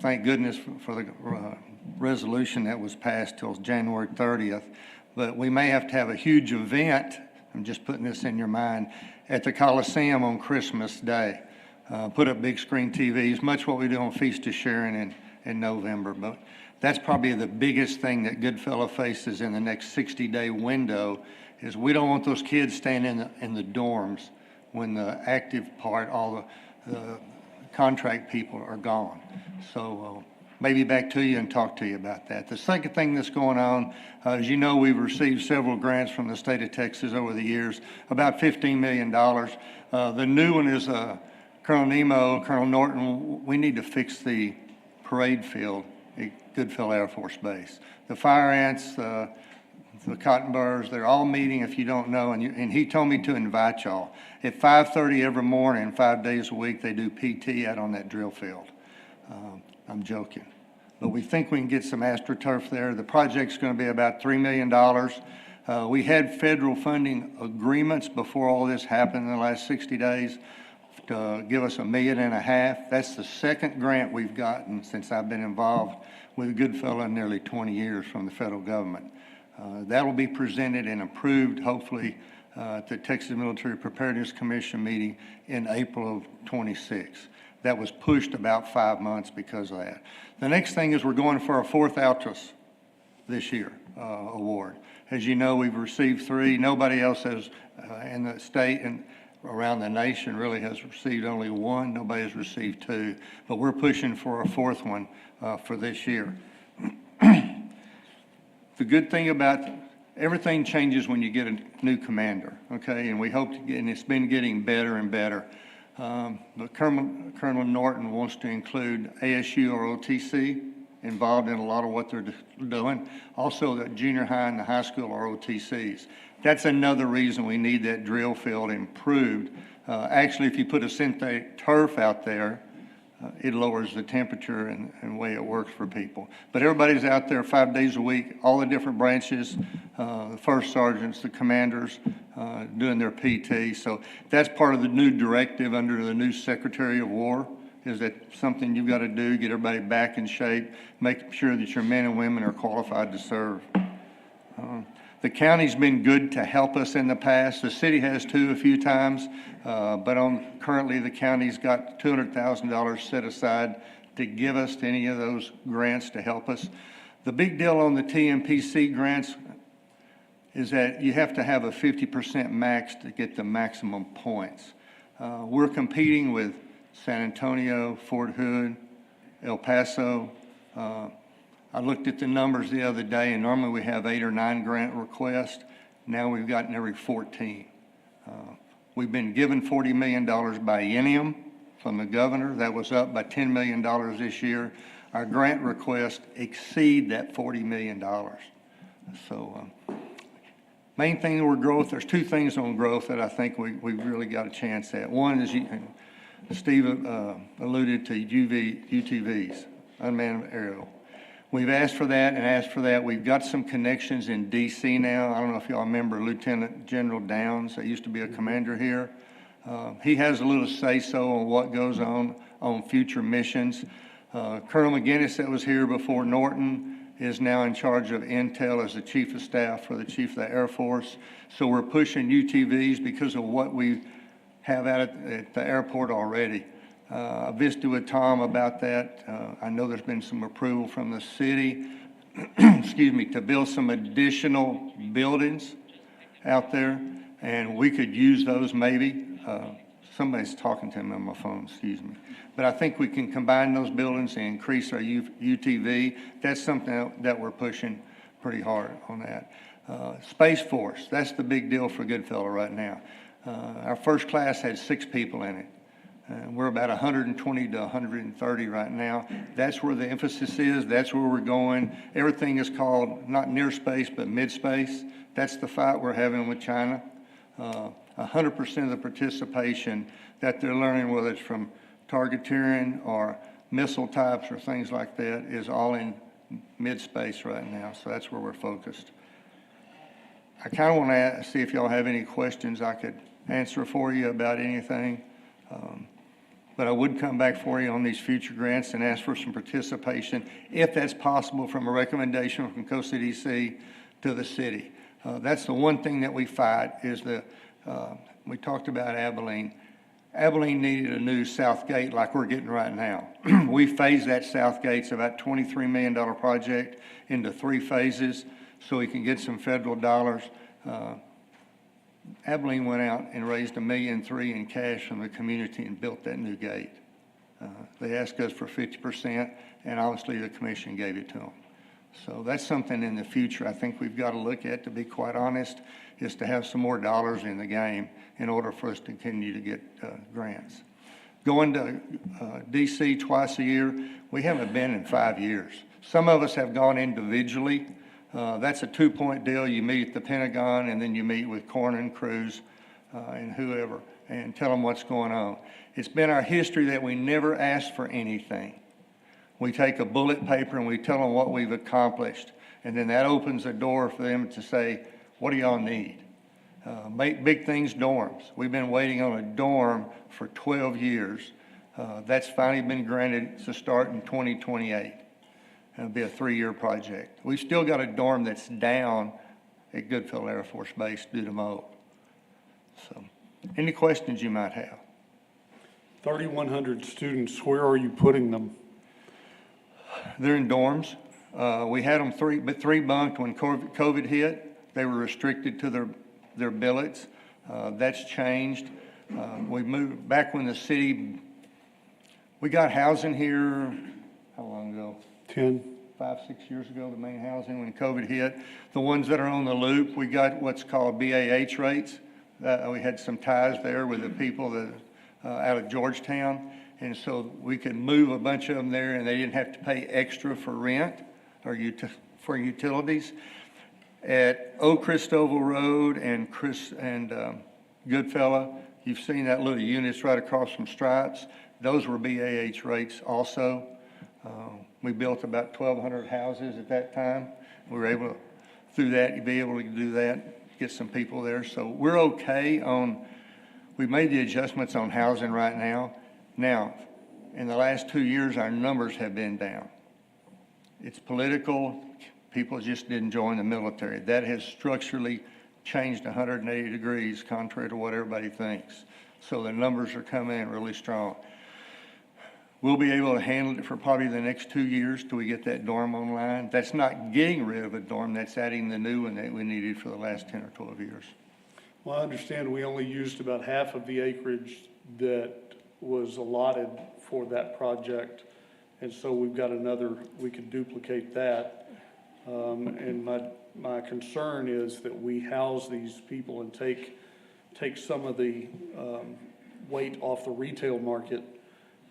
Thank goodness for the resolution that was passed till January 30th. But we may have to have a huge event, I'm just putting this in your mind, at the Coliseum on Christmas Day. Put up big screen TVs, much what we do on Feast of Sharon in November. But that's probably the biggest thing that Goodfellow faces in the next 60-day window, is we don't want those kids staying in the dorms when the active part, all the contract people are gone. So maybe back to you and talk to you about that. The second thing that's going on, as you know, we've received several grants from the state of Texas over the years, about $15 million. The new one is Colonel Nemo, Colonel Norton. We need to fix the parade field at Goodfellow Air Force Base. The fire ants, the cotton burrs, they're all meeting, if you don't know, and he told me to invite y'all. At 5:30 every morning, 5 days a week, they do PT out on that drill field. I'm joking. But we think we can get some AstroTurf there. The project's going to be about $3 million. We had federal funding agreements before all this happened in the last 60 days to give us $1.5 million. That's the second grant we've gotten since I've been involved with Goodfellow in nearly 20 years from the federal government. That will be presented and approved, hopefully, at the Texas Military Preparedness Commission meeting in April of 26. That was pushed about 5 months because of that. The next thing is we're going for our 4th Altras this year award. As you know, we've received 3. Nobody else has in the state and around the nation really has received only 1. Nobody has received 2. But we're pushing for a 4th one for this year. The good thing about everything changes when you get a new commander, okay? And we hope to get, and it's been getting better and better. But Colonel Norton wants to include ASU or OTC involved in a lot of what they're doing. Also, the junior high and the high school are OTCs. That's another reason we need that drill field improved. Actually, if you put a synthetic turf out there, it lowers the temperature and the way it works for people. But everybody's out there 5 days a week, all the different branches, the first sergeants, the commanders, doing their PT. So that's part of the new directive under the new Secretary of War, is that something you've got to do, get everybody back in shape, make sure that your men and women are qualified to serve. The county's been good to help us in the past. The city has too a few times, but currently the county's got $200,000 set aside to give us to any of those grants to help us. The big deal on the TMPC grants is that you have to have a 50% max to get the maximum points. We're competing with San Antonio, Fort Hood, El Paso. I looked at the numbers the other day, and normally we have 8 or 9 grant requests. Now we've gotten every 14. We've been given $40 million biennium from the governor. That was up by $10 million this year. Our grant requests exceed that $40 million. So main thing with growth, there's 2 things on growth that I think we've really got a chance at. One is, Steve alluded to UTVs, unmanned aerial. We've asked for that and asked for that. We've got some connections in D.C. now. I don't know if y'all remember Lieutenant General Downs, that used to be a commander here. He has a little say-so on what goes on future missions. Colonel McGinnis, that was here before Norton, is now in charge of Intel as the Chief of Staff for the Chief of the Air Force. So we're pushing UTVs because of what we have out at the airport already. I visited with Tom about that. I know there's been some approval from the city, excuse me, to build some additional buildings out there, and we could use those maybe. Somebody's talking to me on my phone, excuse me. But I think we can combine those buildings and increase our UTV. That's something that we're pushing pretty hard on that. Space Force, that's the big deal for Goodfellow right now. Our first class had 6 people in it. We're about 120 to 130 right now. That's where the emphasis is. That's where we're going. Everything is called not near space, but mid space. That's the fight we're having with China. 100% of the participation that they're learning, whether it's from targeteering or missile types or things like that, is all in mid space right now. So that's where we're focused. I kind of want to see if y'all have any questions I could answer for you about anything. But I would come back for you on these future grants and ask for some participation, if that's possible, from a recommendation from COSADC to the city. That's the one thing that we fight is we talked about Abilene. Abilene needed a new south gate like we're getting right now. We phased that south gate. It's about $23 million project into 3 phases so we can get some federal dollars. Abilene went out and raised $1.3 million in cash from the community and built that new gate. They asked us for 50%, and obviously the commission gave it to them. So that's something in the future I think we've got to look at, to be quite honest, is to have some more dollars in the game in order for us to continue to get grants. Going to DC twice a year, we haven't been in 5 years. Some of us have gone individually. That's a 2-point deal. You meet at the Pentagon, and then you meet with Cornyn, Cruz, and whoever, and tell them what's going on. It's been our history that we never ask for anything. We take a bullet paper and we tell them what we've accomplished, and then that opens a door for them to say, what do y'all need? Big things, dorms. We've been waiting on a dorm for 12 years. That's finally been granted to start in 2028. It'll be a 3-year project. We've still got a dorm that's down at Goodfellow Air Force Base due to mold. So, any questions you might have? 3,100 students, where are you putting them? They're in dorms. We had them 3 bunked when COVID hit. They were restricted to their billets. That's changed. We moved back when the city, we got housing here, how long ago? 5, 6 years ago, the main housing when COVID hit. The ones that are on the loop, we got what's called BAH rates. We had some ties there with the people that out of Georgetown, and so we could move a bunch of them there, and they didn't have to pay extra for rent or for utilities. At Oak Christoval Road and Goodfellow, you've seen that little units right across from Stripes. Those were BAH rates also. We built about 1,200 houses at that time. We were able to, through that, be able to do that, get some people there. So we're okay on, we made the adjustments on housing right now. Now, in the last 2 years, our numbers have been down. It's political. People just didn't join the military. That has structurally changed 180 degrees, contrary to what everybody thinks. So the numbers are coming in really strong. We'll be able to handle it for probably the next 2 years till we get that dorm online. That's not getting rid of a dorm, that's adding the new one that we needed for the last 10 or 12 years. Well, I understand we only used about half of the acreage that was allotted for that project. And so we've got another, we could duplicate that. And my concern is that we house these people and take some of the weight off the retail market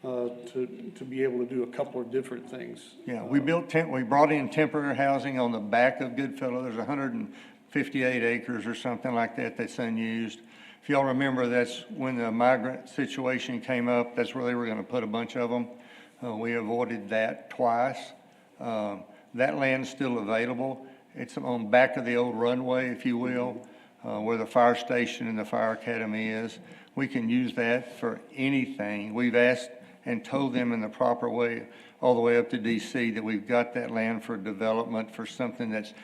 to be able to do a couple of different things. Yeah, we brought in temporary housing on the back of Goodfellow. There's 158 acres or something like that that's unused. If y'all remember, that's when the migrant situation came up. That's where they were going to put a bunch of them. We avoided that twice. That land's still available. It's on back of the old runway, if you will, where the fire station and the fire academy is. We can use that for anything. We've asked and told them in the proper way, all the way up to DC, that we've got that land for development for something that's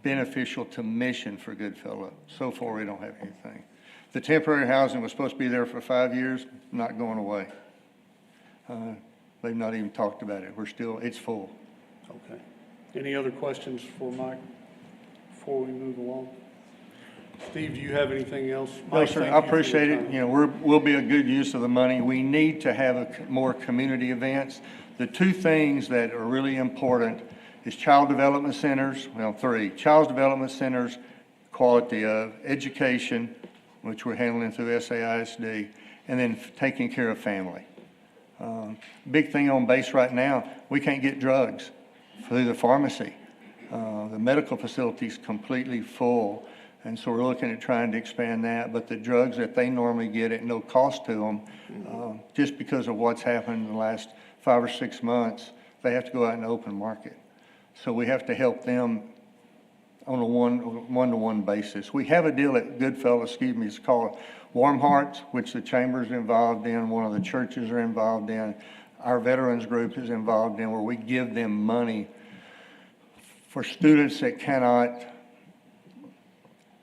beneficial to mission for Goodfellow. So far, we don't have anything. The temporary housing was supposed to be there for 5 years, not going away. They've not even talked about it. It's full. Okay. Any other questions for Mike before we move along? Steve, do you have anything else? No, sir, I appreciate it. You know, we'll be a good use of the money. We need to have more community events. The 2 things that are really important is child development centers, well, 3. Child development centers, quality of education. which we're handling through SAISD, and then taking care of family. Big thing on base right now, we can't get drugs through the pharmacy. The medical facility's completely full, and so we're looking at trying to expand that. But the drugs that they normally get at no cost to them, just because of what's happened in the last 5 or 6 months, they have to go out in the open market. So we have to help them on a one-to-one basis. We have a deal at Goodfellas, it's called Warm Hearts, which the chamber's involved in, one of the churches are involved in, our veterans group is involved in, where we give them money for students that cannot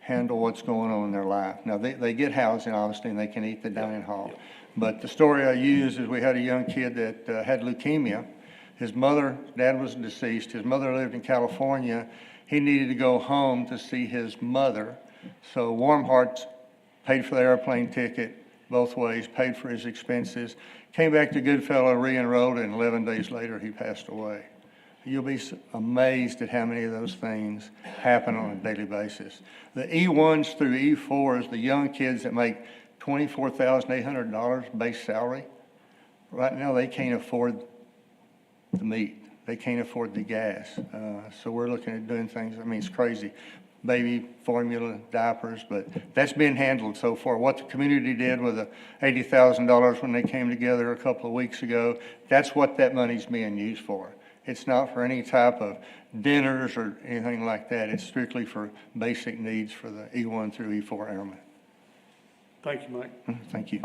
handle what's going on in their life. Now, they get housing, obviously, and they can eat the dining hall. But the story I use is we had a young kid that had leukemia. His dad was deceased. His mother lived in California. He needed to go home to see his mother. So Warm Hearts paid for the airplane ticket both ways, paid for his expenses, came back to Goodfellow, re-enrolled, and 11 days later he passed away. You'll be amazed at how many of those things happen on a daily basis. The E1s through E4s, the young kids that make $24,800 base salary, right now they can't afford the meat. They can't afford the gas. So we're looking at doing things, it's crazy. Baby formula, diapers, but that's been handled so far. What the community did with the $80,000 when they came together a couple of weeks ago, that's what that money's being used for. It's not for any type of dinners or anything like that. It's strictly for basic needs for the E1 through E4 airmen. Thank you, Mike. Thank you.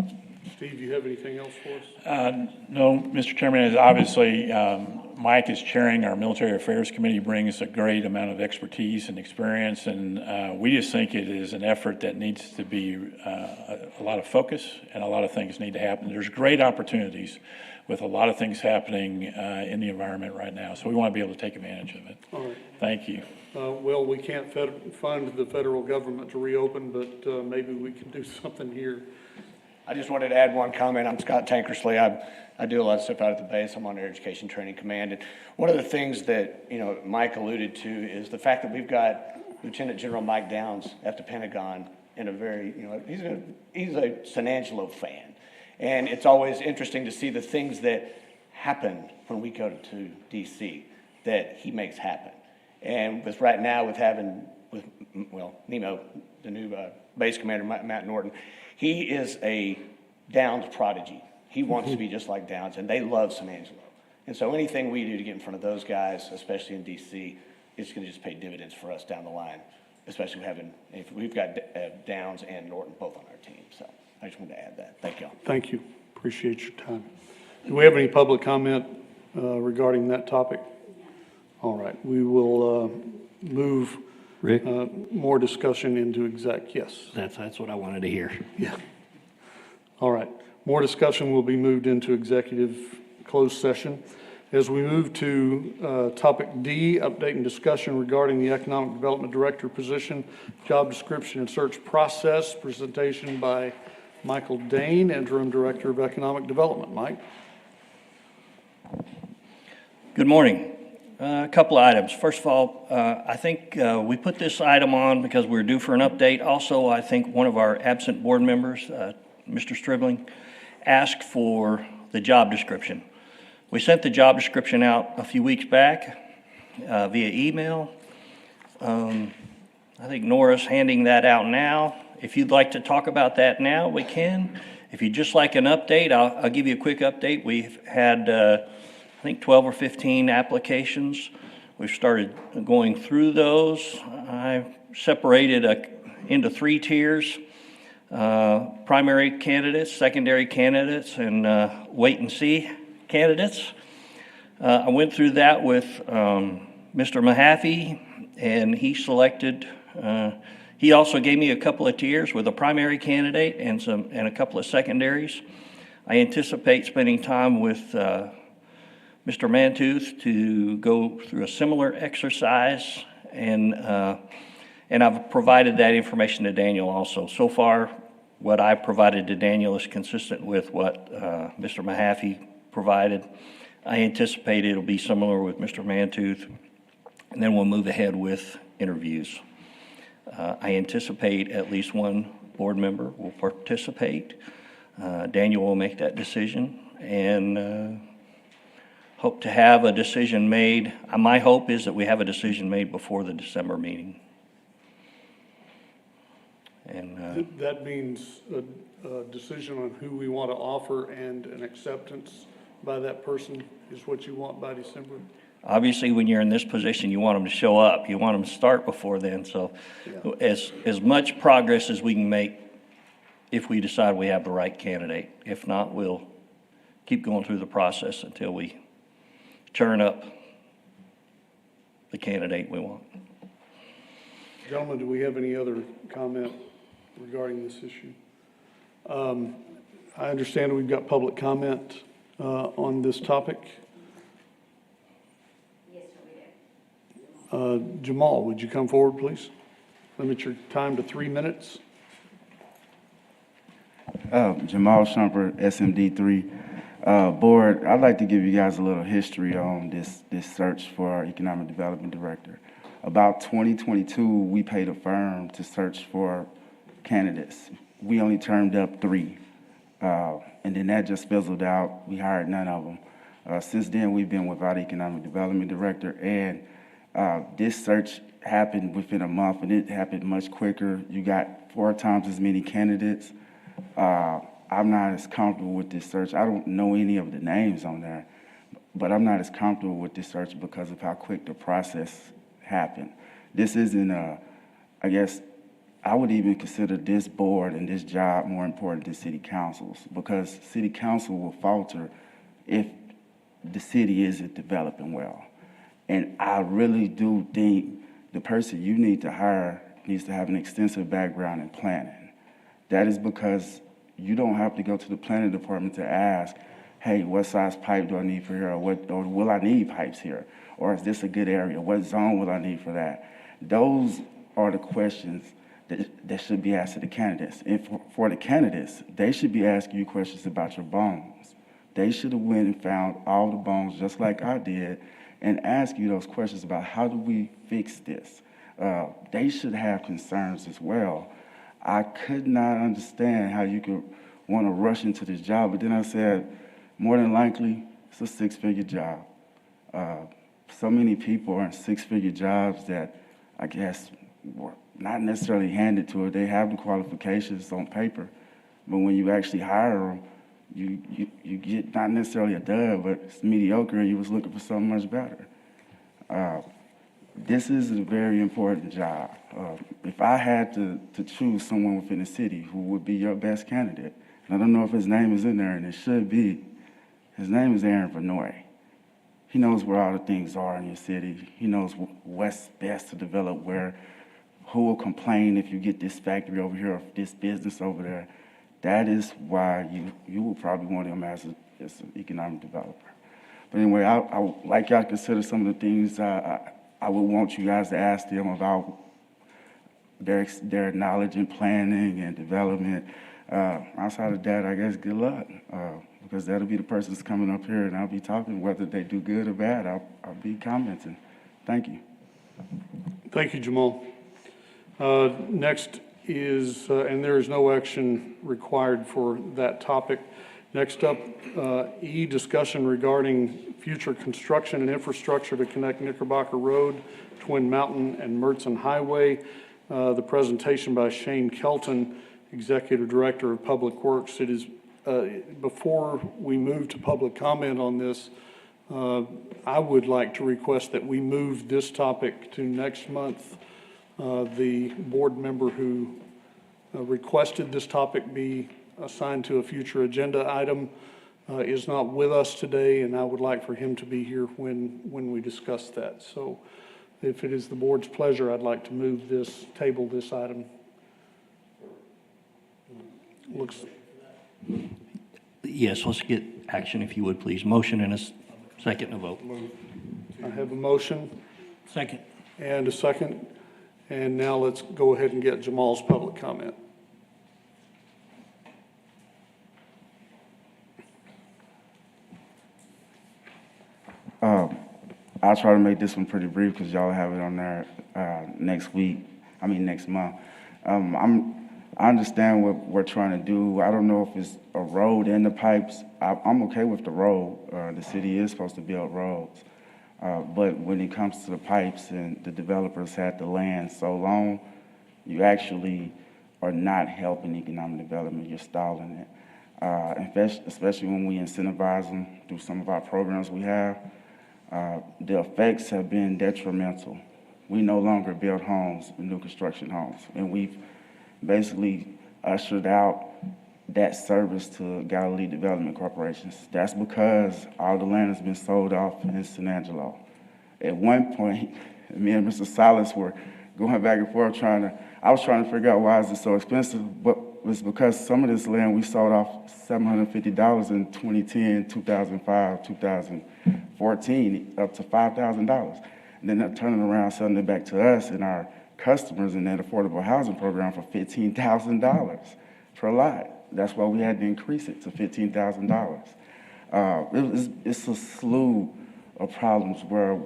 Steve, do you have anything else for us? No, Mr. Chairman, as obviously Mike is chairing our Military Affairs Committee, brings a great amount of expertise and experience, and we just think it is an effort that needs to be a lot of focus, and a lot of things need to happen. There's great opportunities with a lot of things happening in the environment right now, so we want to be able to take advantage of it. All right. Thank you. Well, we can't fund the federal government to reopen, but maybe we can do something here. I just wanted to add one comment. I'm Scott Tankersley. I do a lot of stuff out at the base. I'm on Air Education Training Command. And one of the things that, Mike alluded to is the fact that we've got Lieutenant General Mike Downs at the Pentagon in a very, he's a sanangelo fan. And it's always interesting to see the things that happen when we go to D.C. that he makes happen. And with right now with Nemo, the new base commander, Matt Norton, he is a Downs prodigy. He wants to be just like Downs, and they love Sanangelo. And so anything we do to get in front of those guys, especially in D.C., it's going to just pay dividends for us down the line, especially if we've got Downs and Norton both on our team. So I just wanted to add that. Thank y'all. Thank you. Appreciate your time. Do we have any public comment regarding that topic? All right. We will move Rick? more discussion into exec. Yes. That's what I wanted to hear. Yeah. All right. More discussion will be moved into executive closed session. As we move to topic D, update and discussion regarding the Economic Development Director position, job description and search process, presentation by Michael Dane, Interim Director of Economic Development. Mike? Good morning. A couple of items. First of all, I think we put this item on because we're due for an update. Also, I think one of our absent board members, Mr. Stribling, asked for the job description. We sent the job description out a few weeks back via email. I think Nora's handing that out now. If you'd like to talk about that now, we can. If you'd just like an update, I'll give you a quick update. We've had I think 12 or 15 applications. We've started going through those. I separated into 3 tiers, primary candidates, secondary candidates, and wait and see candidates. I went through that with Mr. Mahaffey, and he selected, he also gave me a couple of tiers with a primary candidate and a couple of secondaries. I anticipate spending time with Mr. Mantooth to go through a similar exercise, and I've provided that information to Daniel also. So far, what I provided to Daniel is consistent with what Mr. Mahaffey provided. I anticipate it'll be similar with Mr. Mantooth, and then we'll move ahead with interviews. I anticipate at least one board member will participate. Daniel will make that decision, and hope to have a decision made. My hope is that we have a decision made before the December meeting. And That means a decision on who we want to offer and an acceptance by that person is what you want by December? obviously, when you're in this position, you want them to show up. You want them to start before then. So as much progress as we can make if we decide we have the right candidate. If not, we'll keep going through the process until we turn up the candidate we want. Gentlemen, do we have any other comment regarding this issue? I understand we've got public comment on this topic. Yes, sir, we do. Jamal, would you come forward, please? Limit your time to 3 minutes. Jamal Shumpert, SMD3. Board, I'd like to give you guys a little history on this search for our Economic Development Director. About 2022, we paid a firm to search for candidates. We only turned up 3, and then that just fizzled out. We hired none of them. Since then, we've been without Economic Development Director, and this search happened within a month, and it happened much quicker. You got 4 times as many candidates. I'm not as comfortable with this search. I don't know any of the names on there, but I'm not as comfortable with this search because of how quick the process happened. This isn't I guess I would even consider this board and this job more important than city councils, because city council will falter if the city isn't developing well. And I really do think the person you need to hire needs to have an extensive background in planning. That is because you don't have to go to the planning department to ask, hey, what size pipe do I need for here? Or will I need pipes here? Or is this a good area? What zone will I need for that? Those are the questions that should be asked to the candidates. And for the candidates, they should be asking you questions about your bones. They should have went and found all the bones just like I did and ask you those questions about how do we fix this? They should have concerns as well. I could not understand how you could want to rush into this job, but then I said, more than likely, it's a 6-figure job. So many people are in 6-figure jobs that I guess were not necessarily handed to it. They have the qualifications on paper, but when you actually hire them, you get not necessarily a dub, but it's mediocre, and you was looking for something much better. This is a very important job. If I had to choose someone within the city who would be your best candidate, and I don't know if his name is in there, and it should be, his name is Aaron Vanoy. He knows where all the things are in your city. He knows what's best to develop where, who will complain if you get this factory over here or this business over there. That is why you will probably want him as an economic developer. But anyway, I would like y'all to consider some of the things I would want you guys to ask them about their knowledge in planning and development. Outside of that, I guess good luck, because that'll be the person that's coming up here, and I'll be talking whether they do good or bad. I'll be commenting. Thank you. Thank you, Jamal. Next is, and there is no action required for that topic. Next up, E, discussion regarding future construction and infrastructure to connect Knickerbocker Road, Twin Mountain, and Mertzen Highway. The presentation by Shane Kelton, Executive Director of Public Works. It is, before we move to public comment on this, I would like to request that we move this topic to next month. The board member who requested this topic be assigned to a future agenda item is not with us today, and I would like for him to be here when we discuss that. So if it is the board's pleasure, I'd like to table this item. Yes, let's get action if you would, please. Motion and a second and a vote. I have a motion. Second. And a second. And now let's go ahead and get Jamal's public comment. I'll try to make this one pretty brief because y'all have it on there next month. I understand what we're trying to do. I don't know if it's a road and the pipes. I'm okay with the road. The city is supposed to build roads. But when it comes to the pipes and the developers had the land so long, you actually are not helping economic development, you're stalling it. Especially when we incentivize them through some of our programs we have, the effects have been detrimental. We no longer build homes, new construction homes, and we've basically ushered out that service to Galilee Development Corporations. That's because all the land has been sold off in Sanangelo. At one point, me and Mr. Salas were going back and forth I was trying to figure out why is it so expensive, but it was because some of this land we sold off $750 in 2010, 2005, 2014, up to $5,000. And then they're turning around selling it back to us and our customers in that affordable housing program for $15,000 per lot. That's why we had to increase it to $15,000. It's a slew of problems where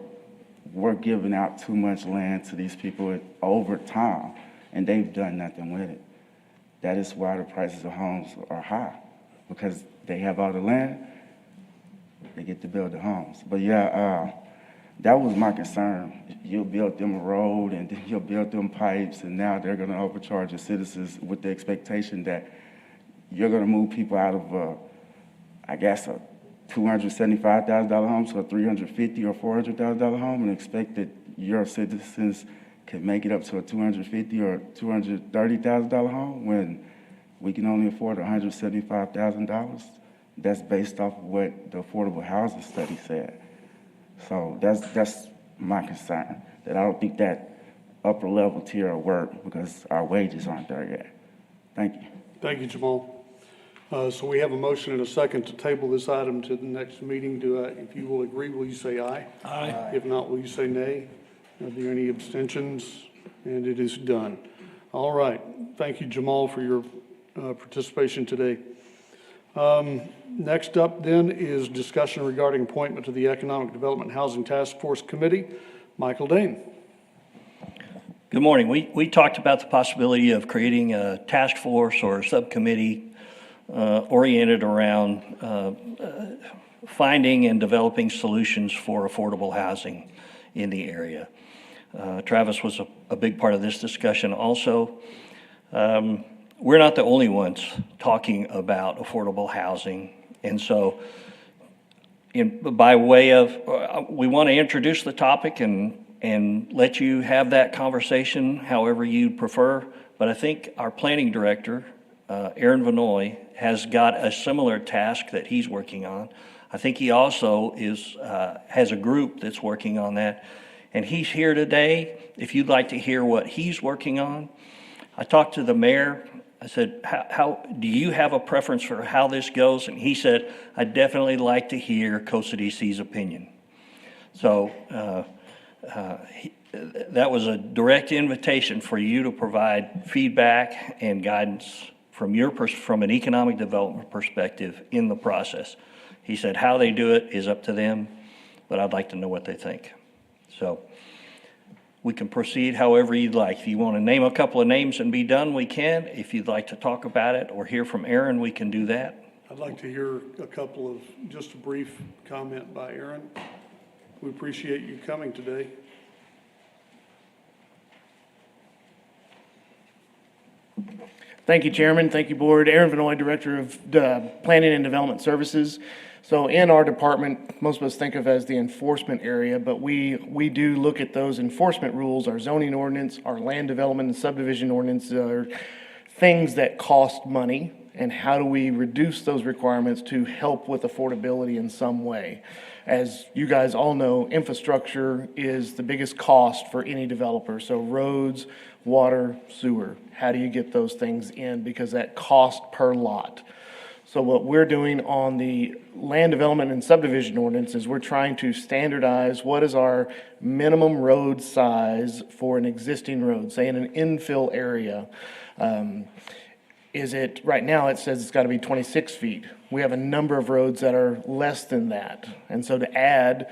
we're giving out too much land to these people over time, and they've done nothing with it. That is why the prices of homes are high, because they have all the land, they get to build the homes. But yeah, that was my concern. You'll build them a road, and then you'll build them pipes, and now they're gonna overcharge the citizens with the expectation that you're gonna move people out of, I guess, a $275,000 home to a $350,000 or $400,000 home, and expect that your citizens can make it up to a $250,000 or $230,000 home when we can only afford $175,000. That's based off of what the affordable housing study said. So that's my concern, that I don't think that upper level tier will work because our wages aren't there yet. Thank you. Thank you, Jamal. So we have a motion and a second to table this item to the next meeting. If you will agree, will you say aye? Aye. If not, will you say nay? Are there any abstentions? And it is done. All right. Thank you, Jamal, for your participation today. Next up then is discussion regarding appointment to the Economic Development Housing Task Force Committee. Michael Dane. Good morning. We talked about the possibility of creating a task force or a subcommittee oriented around finding and developing solutions for affordable housing in the area. Travis was a big part of this discussion also. We're not the only ones talking about affordable housing. And so by way of, we want to introduce the topic and let you have that conversation however you prefer. But I think our planning director, Aaron Vanoy, has got a similar task that he's working on. I think he also has a group that's working on that. And he's here today. If you'd like to hear what he's working on, I talked to the mayor. I said, how do you have a preference for how this goes? And he said, I'd definitely like to hear COSADC's opinion. So that was a direct invitation for you to provide feedback and guidance from an economic development perspective in the process. He said how they do it is up to them, but I'd like to know what they think. So we can proceed however you'd like. If you want to name a couple of names and be done, we can. If you'd like to talk about it or hear from Aaron, we can do that. I'd like to hear just a brief comment by Aaron. We appreciate you coming today. Thank you, Chairman. Thank you, Board. Aaron Vanoy, Director of Planning and Development Services. So in our department, most of us think of as the enforcement area, but we do look at those enforcement rules, our zoning ordinance, our land development and subdivision ordinance, are things that cost money, and how do we reduce those requirements to help with affordability in some way. As you guys all know, infrastructure is the biggest cost for any developer. So roads, water, sewer, how do you get those things in? Because that cost per lot. So what we're doing on the land development and subdivision ordinance is we're trying to standardize what is our minimum road size for an existing road, say in an infill area. Right now it says it's got to be 26 feet. We have a number of roads that are less than that. And so to add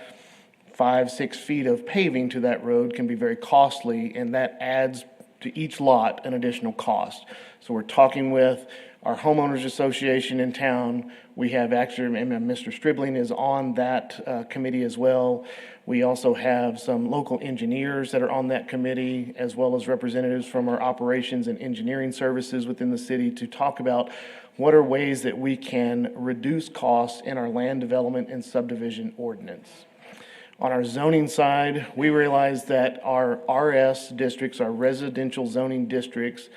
5-6 feet of paving to that road can be very costly, and that adds to each lot an additional cost. So we're talking with our homeowners association in town. We have actually, and Mr. Stribling is on that committee as well. We also have some local engineers that are on that committee, as well as representatives from our operations and engineering services within the city to talk about what are ways that we can reduce costs in our land development and subdivision ordinance. On our zoning side, we realize that our RS districts, our residential zoning districts,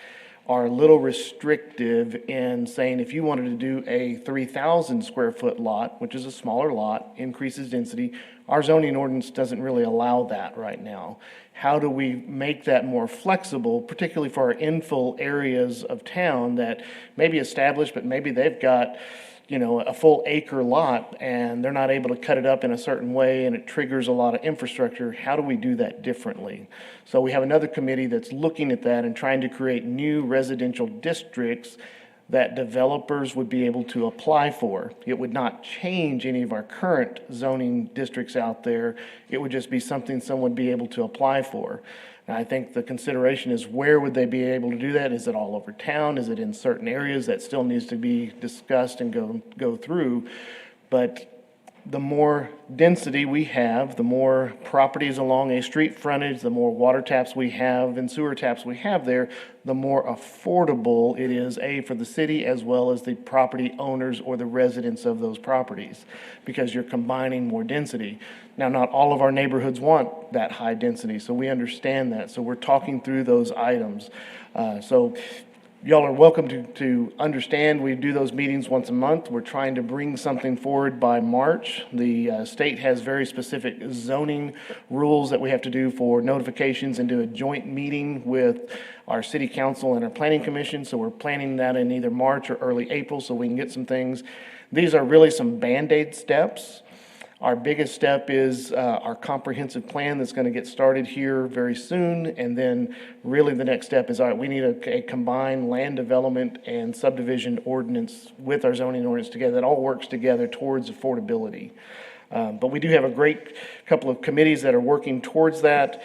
are a little restrictive in saying if you wanted to do a 3,000 square foot lot, which is a smaller lot, increases density, our zoning ordinance doesn't really allow that right now. How do we make that more flexible, particularly for our infill areas of town that may be established, but maybe they've got, you know, a full acre lot and they're not able to cut it up in a certain way and it triggers a lot of infrastructure. How do we do that differently? So we have another committee that's looking at that and trying to create new residential districts that developers would be able to apply for. It would not change any of our current zoning districts out there. It would just be something someone would be able to apply for. And I think the consideration is where would they be able to do that? Is it all over town? Is it in certain areas? That still needs to be discussed and go through. But the more density we have, the more properties along a street frontage, the more water taps we have and sewer taps we have there, the more affordable it is, for the city as well as the property owners or the residents of those properties, because you're combining more density. Now, not all of our neighborhoods want that high density, so we understand that. So we're talking through those items. So y'all are welcome to understand we do those meetings once a month. We're trying to bring something forward by March. The state has very specific zoning rules that we have to do for notifications and do a joint meeting with our city council and our planning commission. So we're planning that in either March or early April so we can get some things. These are really some Band-Aid steps. Our biggest step is our comprehensive plan that's going to get started here very soon. And then really the next step is, all right, we need a combined land development and subdivision ordinance with our zoning ordinance together that all works together towards affordability. But we do have a great couple of committees that are working towards that.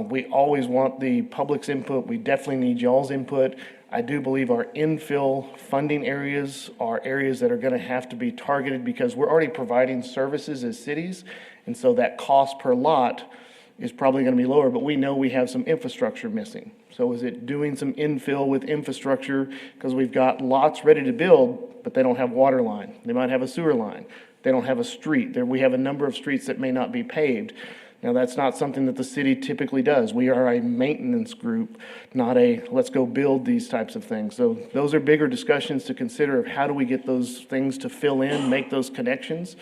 We always want the public's input. We definitely need y'all's input. I do believe our infill funding areas are areas that are going to have to be targeted because we're already providing services as cities. And so that cost per lot is probably going to be lower, but we know we have some infrastructure missing. So is it doing some infill with infrastructure because we've got lots ready to build, but they don't have water line. They might have a sewer line. They don't have a street. We have a number of streets that may not be paved. Now, that's not something that the city typically does. We are a maintenance group, not a let's go build these types of things. So those are bigger discussions to consider of how do we get those things to fill in, make those connections.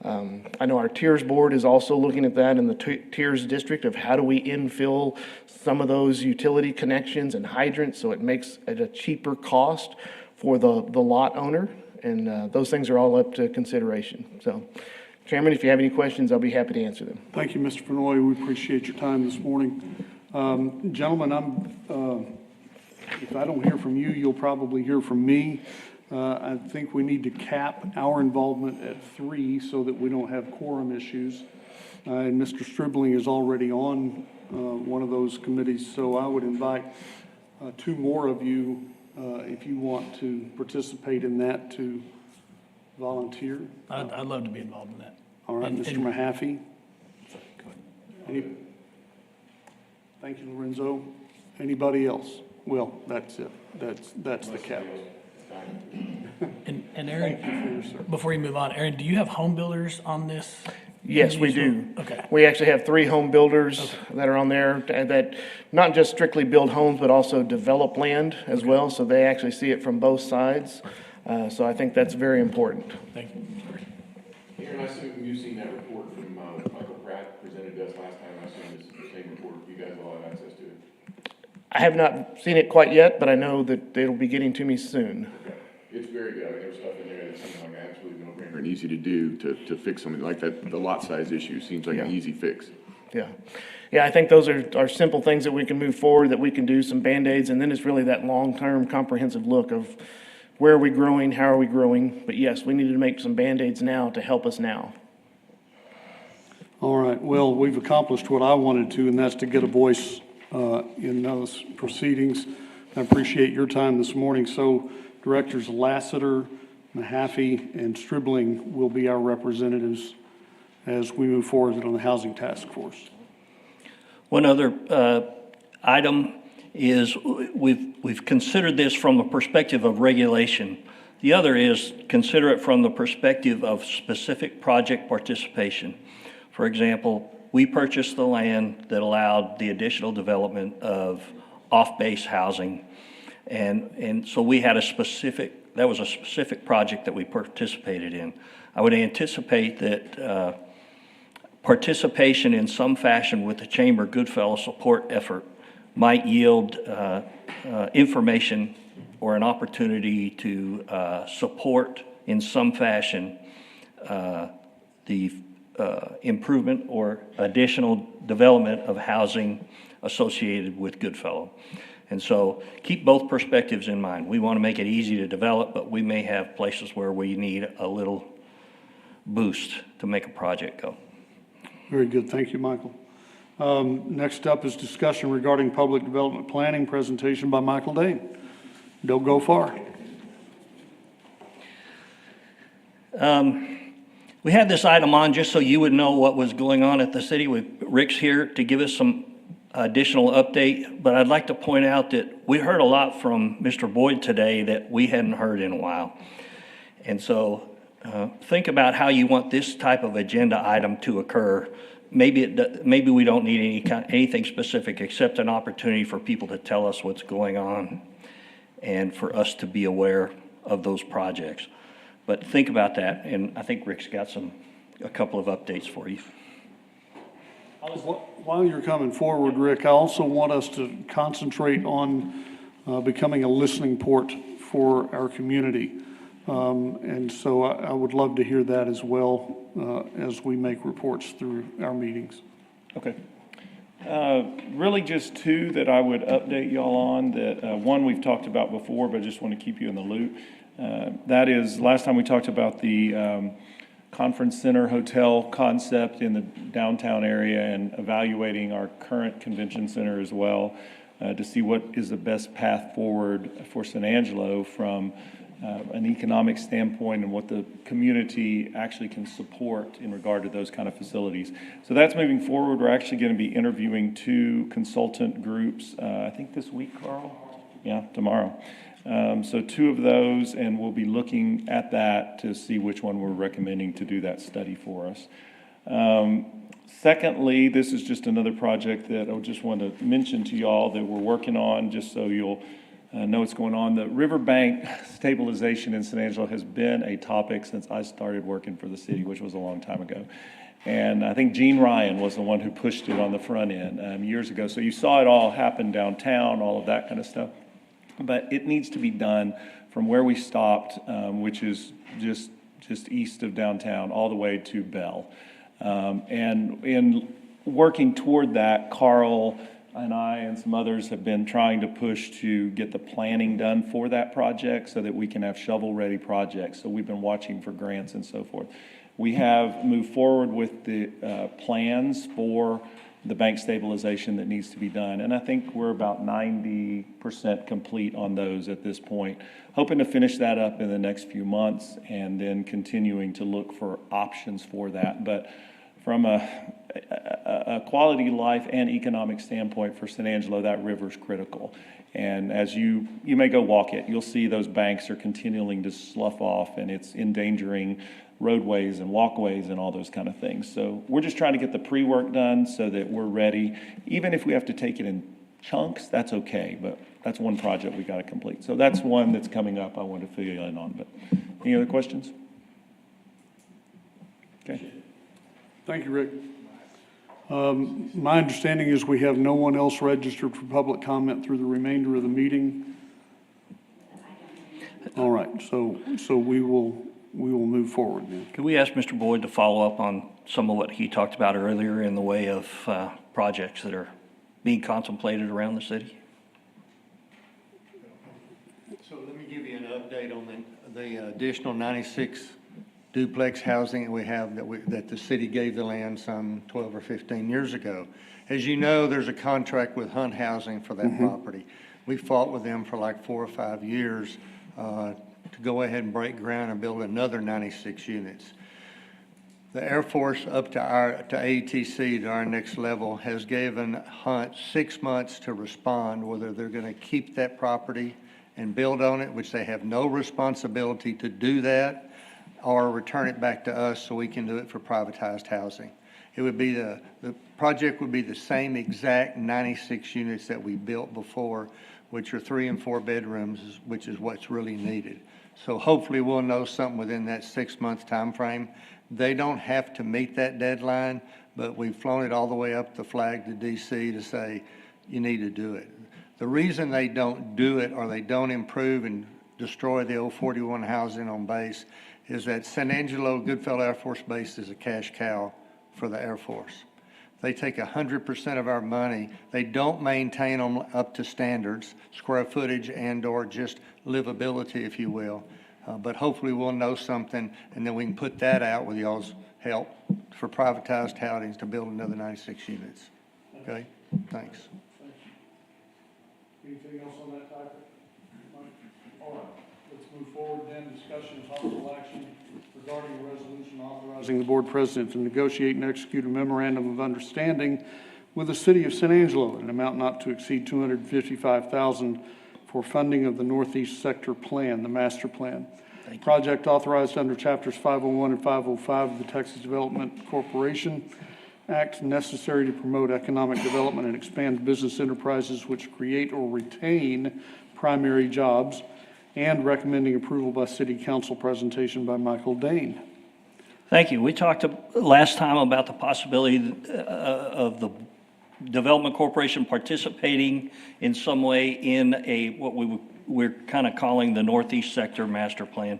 I know our Tiers Board is also looking at that in the Tiers District of how do we infill some of those utility connections and hydrants so it makes it a cheaper cost for the lot owner. And those things are all up to consideration. So, Chairman, if you have any questions, I'll be happy to answer them. Thank you, Mr. Fenoy. We appreciate your time this morning. Gentlemen, if I don't hear from you, you'll probably hear from me. I think we need to cap our involvement at 3 so that we don't have quorum issues. And Mr. Stribling is already on one of those committees, so I would invite 2 more of you, if you want to participate in that, to volunteer. I'd love to be involved in that. All right, Mr. Mahaffey. Thank you, Lorenzo. Anybody else? Well, that's it. That's the cap. And Aaron, before you move on, Aaron, do you have home builders on this? Yes, we do. Okay. We actually have 3 home builders that are on there that not just strictly build homes, but also develop land as well. So they actually see it from both sides. So I think that's very important. Thank you. Aaron, I assume you've seen that report from Michael Pratt presented to us last time. I assume it's the same report. You guys all have access to it. I have not seen it quite yet, but I know that it'll be getting to me soon. Okay. It's very good. I mean, there's stuff in there that seems like an absolute no-brainer and easy to do to fix something like that. The lot size issue seems like an easy fix. Yeah. Yeah, I think those are simple things that we can move forward, that we can do some Band-Aids, and then it's really that long-term comprehensive look of where are we growing, how are we growing? But yes, we need to make some Band-Aids now to help us now. All right. Well, we've accomplished what I wanted to, and that's to get a voice in those proceedings. I appreciate your time this morning. So Directors Lassiter, Mahaffey, and Stribling will be our representatives as we move forward on the Housing Task Force. One other item is we've considered this from the perspective of regulation. The other is consider it from the perspective of specific project participation. For example, we purchased the land that allowed the additional development of off-base housing. And so we had that was a specific project that we participated in. I would anticipate that participation in some fashion with the Chamber Goodfellow support effort might yield information or an opportunity to support in some fashion the improvement or additional development of housing associated with Goodfellow. And so keep both perspectives in mind. We want to make it easy to develop, but we may have places where we need a little boost to make a project go. Very good. Thank you, Michael. Next up is discussion regarding public development planning, presentation by Michael Dane. Don't go far. We had this item on just so you would know what was going on at the city. Rick's here to give us some additional update, but I'd like to point out that we heard a lot from Mr. Boyd today that we hadn't heard in a while. And so think about how you want this type of agenda item to occur. Maybe we don't need anything specific except an opportunity for people to tell us what's going on and for us to be aware of those projects. But think about that, and I think Rick's got a couple of updates for you. While you're coming forward, Rick, I also want us to concentrate on becoming a listening port for our community. And so I would love to hear that as well as we make reports through our meetings. Okay. Really just two that I would update y'all on. That one we've talked about before, but I just want to keep you in the loop. That is, last time we talked about the conference center hotel concept in the downtown area and evaluating our current convention center as well to see what is the best path forward for San Angelo from an economic standpoint and what the community actually can support in regard to those kind of facilities. So that's moving forward. We're actually going to be interviewing 2 consultant groups, I think this week, Carl? Yeah, tomorrow. So 2 of those, and we'll be looking at that to see which one we're recommending to do that study for us. Secondly, this is just another project that I just want to mention to y'all that we're working on, just so you'll know what's going on. The riverbank stabilization in San Angelo has been a topic since I started working for the city, which was a long time ago. And I think Gene Ryan was the one who pushed it on the front end years ago. So you saw it all happen downtown, all of that kind of stuff. But it needs to be done from where we stopped, which is just east of downtown, all the way to Bell. And in working toward that, Carl and I and some others have been trying to push to get the planning done for that project so that we can have shovel-ready projects. So we've been watching for grants and so forth. We have moved forward with the plans for the bank stabilization that needs to be done. And I think we're about 90% complete on those at this point. Hoping to finish that up in the next few months and then continuing to look for options for that. But from a quality life and economic standpoint for San Angelo, that river's critical. And as you may go walk it, you'll see those banks are continuing to slough off, and it's endangering roadways and walkways and all those kind of things. So we're just trying to get the pre-work done so that we're ready. Even if we have to take it in chunks, that's okay, but that's one project we got to complete. So that's one that's coming up I want to fill you in on. But any other questions? Okay. Thank you, Rick. My understanding is we have no one else registered for public comment through the remainder of the meeting. All right, so we will move forward then. Could we ask Mr. Boyd to follow up on some of what he talked about earlier in the way of projects that are being contemplated around the city? So let me give you an update on the additional 96 duplex housing that we have that the city gave the land some 12 or 15 years ago. As you know, there's a contract with Hunt Housing for that property. We fought with them for like 4 or 5 years to go ahead and break ground and build another 96 units. The Air Force up to ATC, to our next level, has given Hunt 6 months to respond whether they're going to keep that property and build on it, which they have no responsibility to do that, or return it back to us so we can do it for privatized housing. It would be the project would be the same exact 96 units that we built before, which are 3 and 4 bedrooms, which is what's really needed. So hopefully we'll know something within that 6-month time frame. They don't have to meet that deadline, but we've flown it all the way up the flag to DC to say, you need to do it. The reason they don't do it, or they don't improve and destroy the old 41 housing on base, is that San Angelo Goodfellow Air Force Base is a cash cow for the Air Force. They take 100% of our money. They don't maintain them up to standards, square footage and or just livability, if you will. But hopefully we'll know something, and then we can put that out with y'all's help for privatized housing to build another 96 units. Okay? Thanks. Anything else on that topic? All right, let's move forward then. Discussion and possible action regarding a resolution authorizing the board president to negotiate and execute a memorandum of understanding with the city of San Angelo in an amount not to exceed $255,000 for funding of the Northeast Sector Plan, the master plan. Project authorized under chapters 501 and 505 of the Texas Development Corporation Act, necessary to promote economic development and expand business enterprises which create or retain primary jobs, and recommending approval by City Council. Presentation by Michael Dane. Thank you. We talked last time about the possibility of the Development Corporation participating in some way in what we're kind of calling the Northeast Sector Master Plan.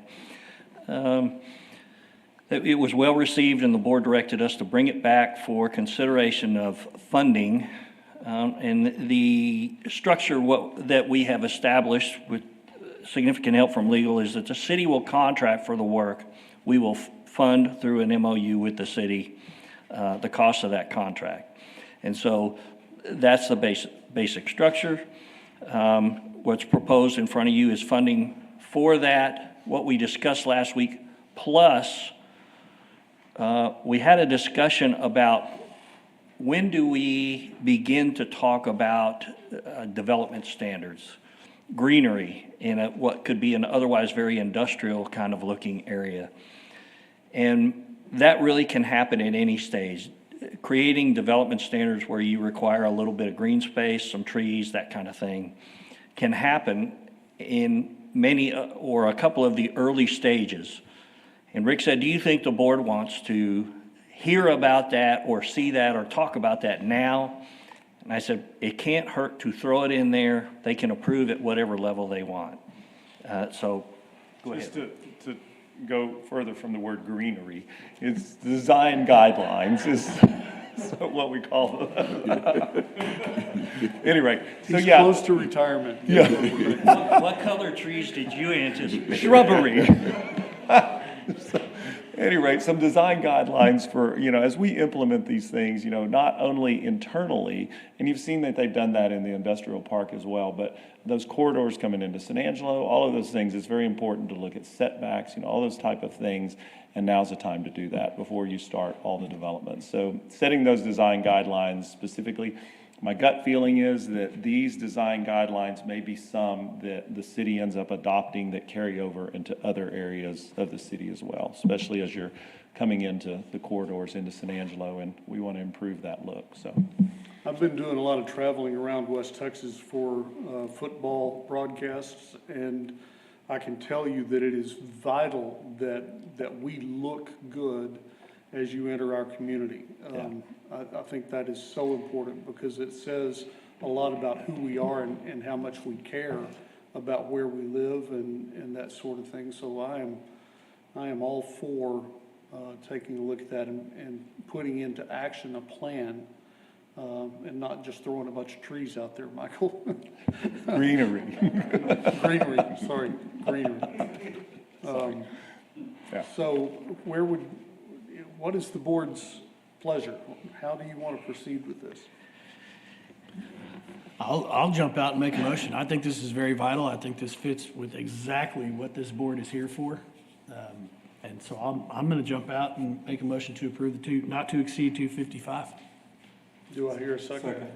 It was well received, and the board directed us to bring it back for consideration of funding. And the structure that we have established with significant help from legal is that the city will contract for the work. We will fund through an MOU with the city the cost of that contract. And so that's the basic structure. What's proposed in front of you is funding for that, what we discussed last week, plus we had a discussion about when do we begin to talk about development standards, greenery in what could be an otherwise very industrial kind of looking area. And that really can happen at any stage. Creating development standards where you require a little bit of green space, some trees, that kind of thing, can happen in many or a couple of the early stages. And Rick said, do you think the board wants to hear about that or see that or talk about that now? And I said, it can't hurt to throw it in there. They can approve at whatever level they want. So go ahead. Just to go further from the word greenery, it's design guidelines is what we call them. Anyway, so He's yeah. close to retirement. Yeah. What color trees did you anticipate? Shrubbery. So, anyway, some design guidelines for, as we implement these things, not only internally, and you've seen that they've done that in the industrial park as well, but those corridors coming into San Angelo, all of those things, it's very important to look at setbacks, all those type of things, and now's the time to do that before you start all the development. So setting those design guidelines specifically, my gut feeling is that these design guidelines may be some that the city ends up adopting that carry over into other areas of the city as well, especially as you're coming into the corridors into San Angelo, and we want to improve that look. So, I've been doing a lot of traveling around West Texas for football broadcasts, and I can tell you that it is vital that we look good as you enter our community. I think that is so important because it says a lot about who we are and how much we care about where we live and that sort of thing. So I am all for taking a look at that and putting into action a plan and not just throwing a bunch of trees out there, Michael. Greenery. Greenery, sorry, greenery. Yeah. So what is the board's pleasure? How do you want to proceed with this? I'll jump out and make a motion. I think this is very vital. I think this fits with exactly what this board is here for. And so I'm going to jump out and make a motion to approve the not to exceed 255. Do I hear a second?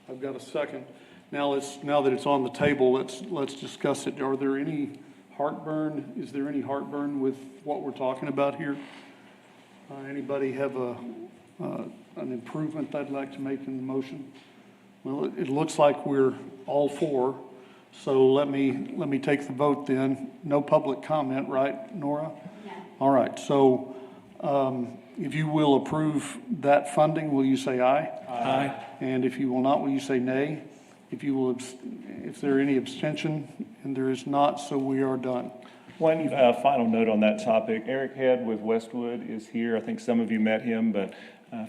I've got a second. Now that it's on the table, let's discuss it. Are there any heartburn? Is there any heartburn with what we're talking about here? Anybody have an improvement they'd like to make in the motion? Well, it looks like we're all for, so let me take the vote then. No public comment, right, Nora? No. All right, so if you will approve that funding, will you say aye? Aye. And if you will not, will you say nay? If there are any abstention, and there is not, so we are done. One final note on that topic. Eric Head with Westwood is here. I think some of you met him, but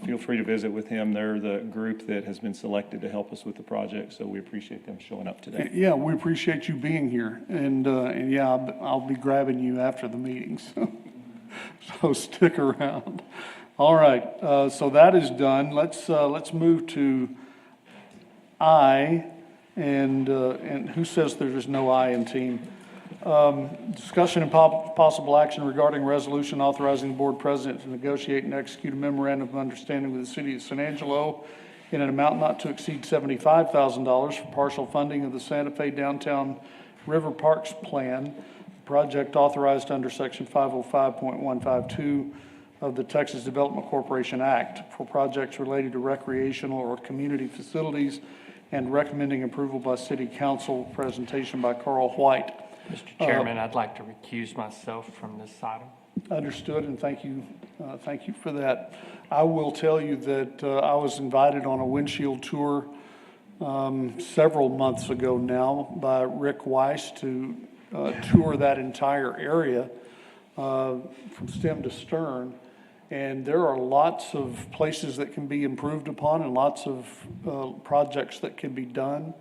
feel free to visit with him. They're the group that has been selected to help us with the project, so we appreciate them showing up today. Yeah, we appreciate you being here, and yeah, I'll be grabbing you after the meeting, so stick around. All right, so that is done. Let's move to I, and who says there's no I in team? Discussion and possible action regarding resolution authorizing the board president to negotiate and execute a memorandum of understanding with the city of San Angelo in an amount not to exceed $75,000 for partial funding of the Santa Fe Downtown River Parks Plan, project authorized under section 505.152 of the Texas Development Corporation Act for projects related to recreational or community facilities, and recommending approval by city council. Presentation by Carl White. Mr. Chairman, I'd like to recuse myself from this item. Understood, and thank you for that. I will tell you that I was invited on a windshield tour several months ago now by Rick Weiss to tour that entire area from stem to stern. And there are lots of places that can be improved upon and lots of projects that can be done.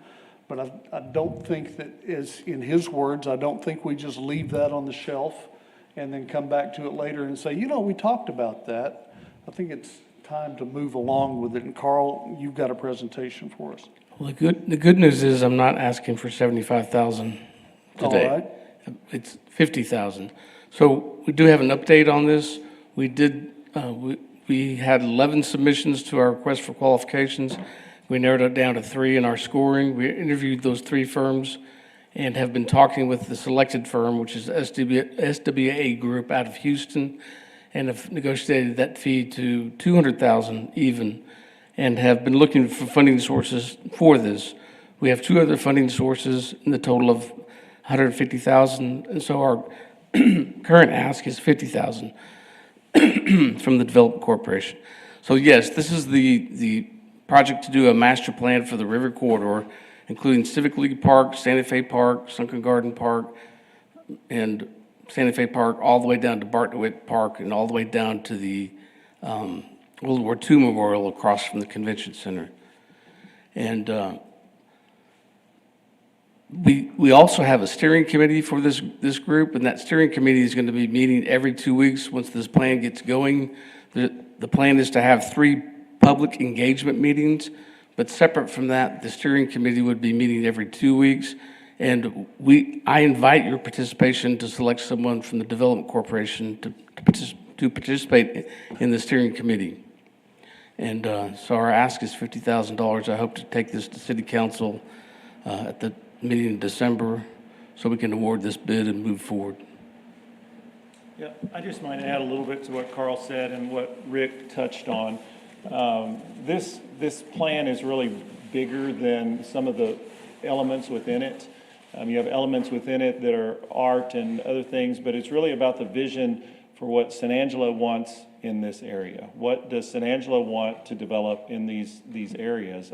But I don't think that, as in his words, I don't think we just leave that on the shelf and then come back to it later and say, we talked about that. I think it's time to move along with it. And Carl, you've got a presentation for us. Well, the good news is I'm not asking for $75,000 today. All right. It's $50,000. So we do have an update on this. We did. We had 11 submissions to our request for qualifications. We narrowed it down to 3 in our scoring. We interviewed those 3 firms and have been talking with the selected firm, which is SWA Group out of Houston, and have negotiated that fee to $200,000 even, and have been looking for funding sources for this. We have 2 other funding sources in the total of $150,000, and so our current ask is $50,000 from the Development Corporation. So yes, this is the project to do a master plan for the river corridor, including Civic League Park, Santa Fe Park, Sunken Garden Park, and Santa Fe Park, all the way down to Bartlett Park, and all the way down to the World War II Memorial across from the Convention Center. And we also have a steering committee for this group, and that steering committee is going to be meeting every 2 weeks once this plan gets going. The plan is to have 3 public engagement meetings, but separate from that, the steering committee would be meeting every 2 weeks. And I invite your participation to select someone from the Development Corporation to participate in the steering committee. And so our ask is $50,000. I hope to take this to City Council at the meeting in December so we can award this bid and move forward. Yeah, I just might add a little bit to what Carl said and what Rick touched on. This plan is really bigger than some of the elements within it. You have elements within it that are art and other things, but it's really about the vision for what San Angelo wants in this area. What does San Angelo want to develop in these areas?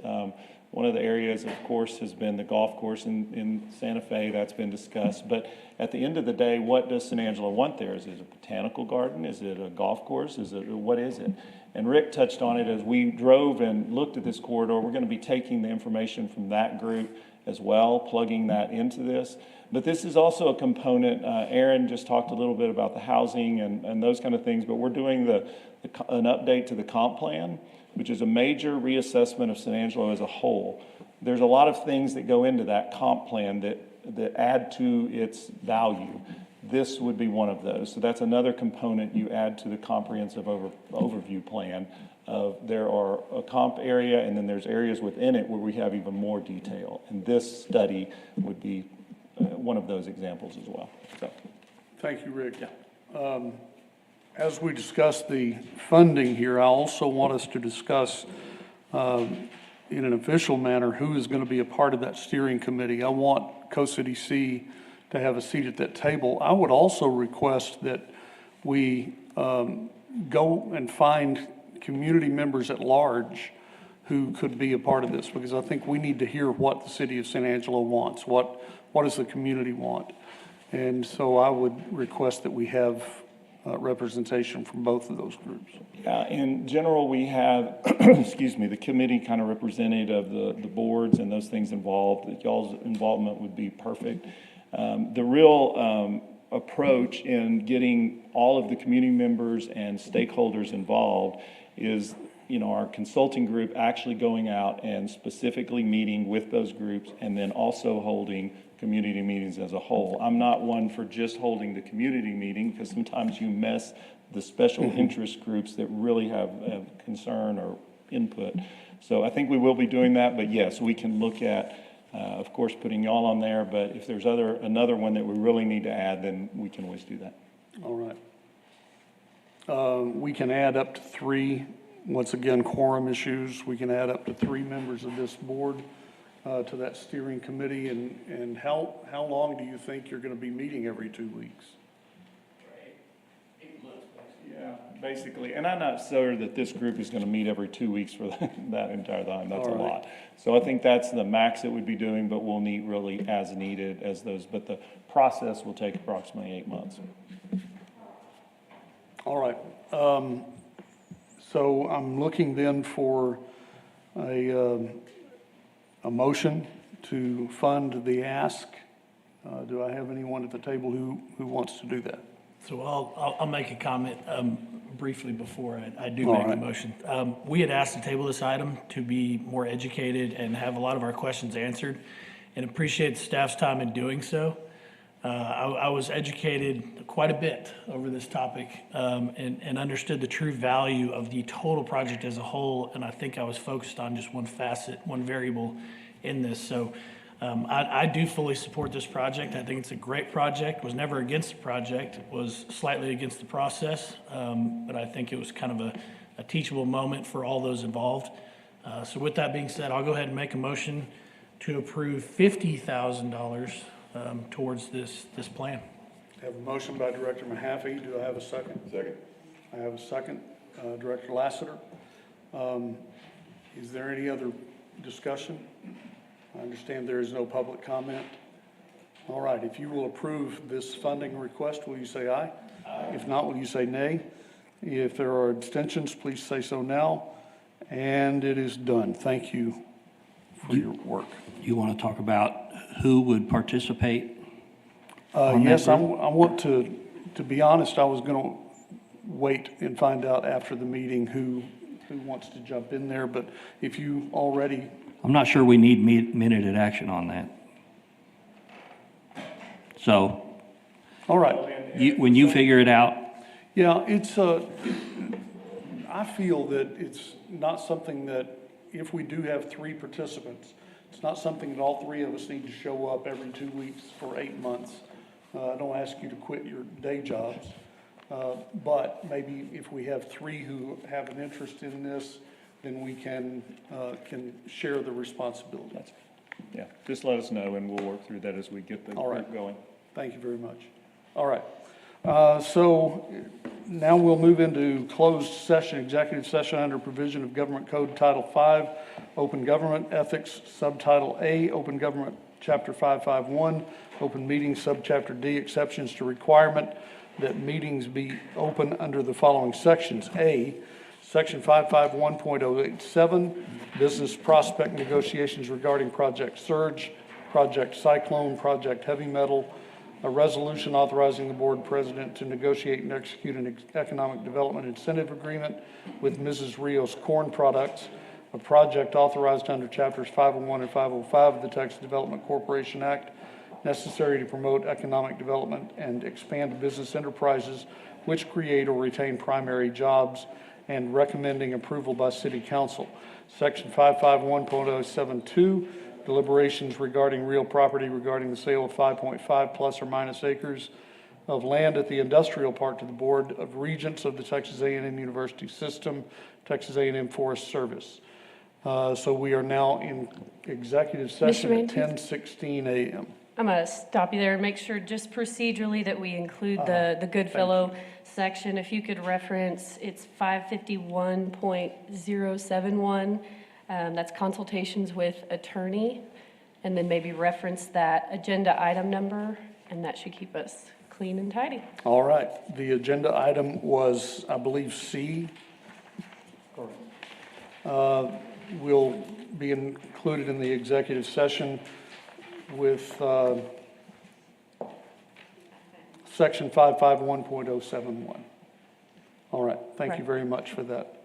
One of the areas, of course, has been the golf course in Santa Fe. That's been discussed. But at the end of the day, what does San Angelo want there? Is it a botanical garden? Is it a golf course? What is it? And Rick touched on it as we drove and looked at this corridor. We're going to be taking the information from that group as well, plugging that into this. But this is also a component, Aaron just talked a little bit about the housing and those kind of things, but we're doing an update to the comp plan, which is a major reassessment of San Angelo as a whole. There's a lot of things that go into that comp plan that add to its value. This would be one of those. So that's another component you add to the comprehensive overview plan of there are a comp area and then there's areas within it where we have even more detail. And this study would be one of those examples as well. So. Thank you, Rick. As we discuss the funding here, I also want us to discuss in an official manner who is going to be a part of that steering committee. I want COSADC to have a seat at that table. I would also request that we go and find community members at large who could be a part of this, because I think we need to hear what the city of San Angelo wants. What does the community want? And so I would request that we have representation from both of those groups. Yeah, in general, we have, excuse me, the committee kind of represented of the boards and those things involved. That y'all's involvement would be perfect. The real approach in getting all of the community members and stakeholders involved is, our consulting group actually going out and specifically meeting with those groups and then also holding community meetings as a whole. I'm not one for just holding the community meeting, because sometimes you miss the special interest groups that really have concern or input. So I think we will be doing that, but yes, we can look at, of course, putting y'all on there, but if there's another one that we really need to add, then we can always do that. All right. We can add up to 3, once again, quorum issues. We can add up to 3 members of this board to that steering committee. And how long do you think you're going to be meeting every 2 weeks? Yeah, basically. And I'm not sure that this group is going to meet every 2 weeks for that entire time. That's a lot. So I think that's the max that we'd be doing, but we'll meet really as needed as those. But the process will take approximately 8 months. All right. So I'm looking then for a motion to fund the ask. Do I have anyone at the table who wants to do that? So I'll make a comment briefly before I do make the motion. We had asked to table this item to be more educated and have a lot of our questions answered, and appreciate the staff's time in doing so. I was educated quite a bit over this topic and understood the true value of the total project as a whole, and I think I was focused on just one facet, one variable in this. So I do fully support this project. I think it's a great project. Was never against the project, was slightly against the process, but I think it was kind of a teachable moment for all those involved. So with that being said, I'll go ahead and make a motion to approve $50,000 towards this plan. I have a motion by Director Mahaffey. Do I have a second? Second. I have a second. Director Lassiter. Is there any other discussion? I understand there is no public comment. All right, if you will approve this funding request, will you say aye? Aye. If not, will you say nay? If there are abstentions, please say so now. And it is done. Thank you for your work. You want to talk about who would participate? Yes, I want to be honest, I was going to wait and find out after the meeting who wants to jump in there, but if you already... I'm not sure we need minute action on that. So... All right. When you figure it out... Yeah, it's I feel that it's not something that, if we do have 3 participants, it's not something that all 3 of us need to show up every 2 weeks for 8 months. I don't ask you to quit your day jobs, but maybe if we have 3 who have an interest in this, then we can share the responsibility. Yeah, just let us know and we'll work through that as we get the group going. Thank you very much. All right. So now we'll move into closed session, executive session under provision of Government Code Title 5, Open Government Ethics, Subtitle A, Open Government Chapter 551, Open Meetings, Subchapter D, exceptions to requirement that meetings be open under the following sections. A, Section 551.087, business prospect negotiations regarding Project Surge. Project Cyclone, Project Heavy Metal, a resolution authorizing the board president to negotiate and execute an economic development incentive agreement with Mrs. Rios Corn Products, a project authorized under chapters 501 and 505 of the Texas Development Corporation Act, necessary to promote economic development and expand business enterprises which create or retain primary jobs, and recommending approval by City Council. Section 551.072, deliberations regarding real property regarding the sale of 5.5 plus or minus acres of land at the industrial park to the Board of Regents of the Texas A&M University System, Texas A&M Forest Service. So we are now in executive session at 10:16 a.m. I'm going to stop you there and make sure just procedurally that we include the Goodfellow section. If you could reference, it's 551.071. That's consultations with attorney. And then maybe reference that agenda item number, and that should keep us clean and tidy. All right. The agenda item was, I believe, C. Will be included in the executive session with section 551.071. All right, thank you very much for that.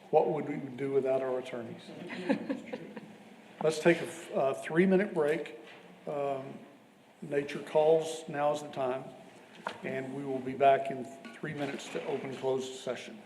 What would we do without our attorneys? Let's take a 3-minute break. Nature calls, now's the time. And we will be back in 3 minutes to open closed session.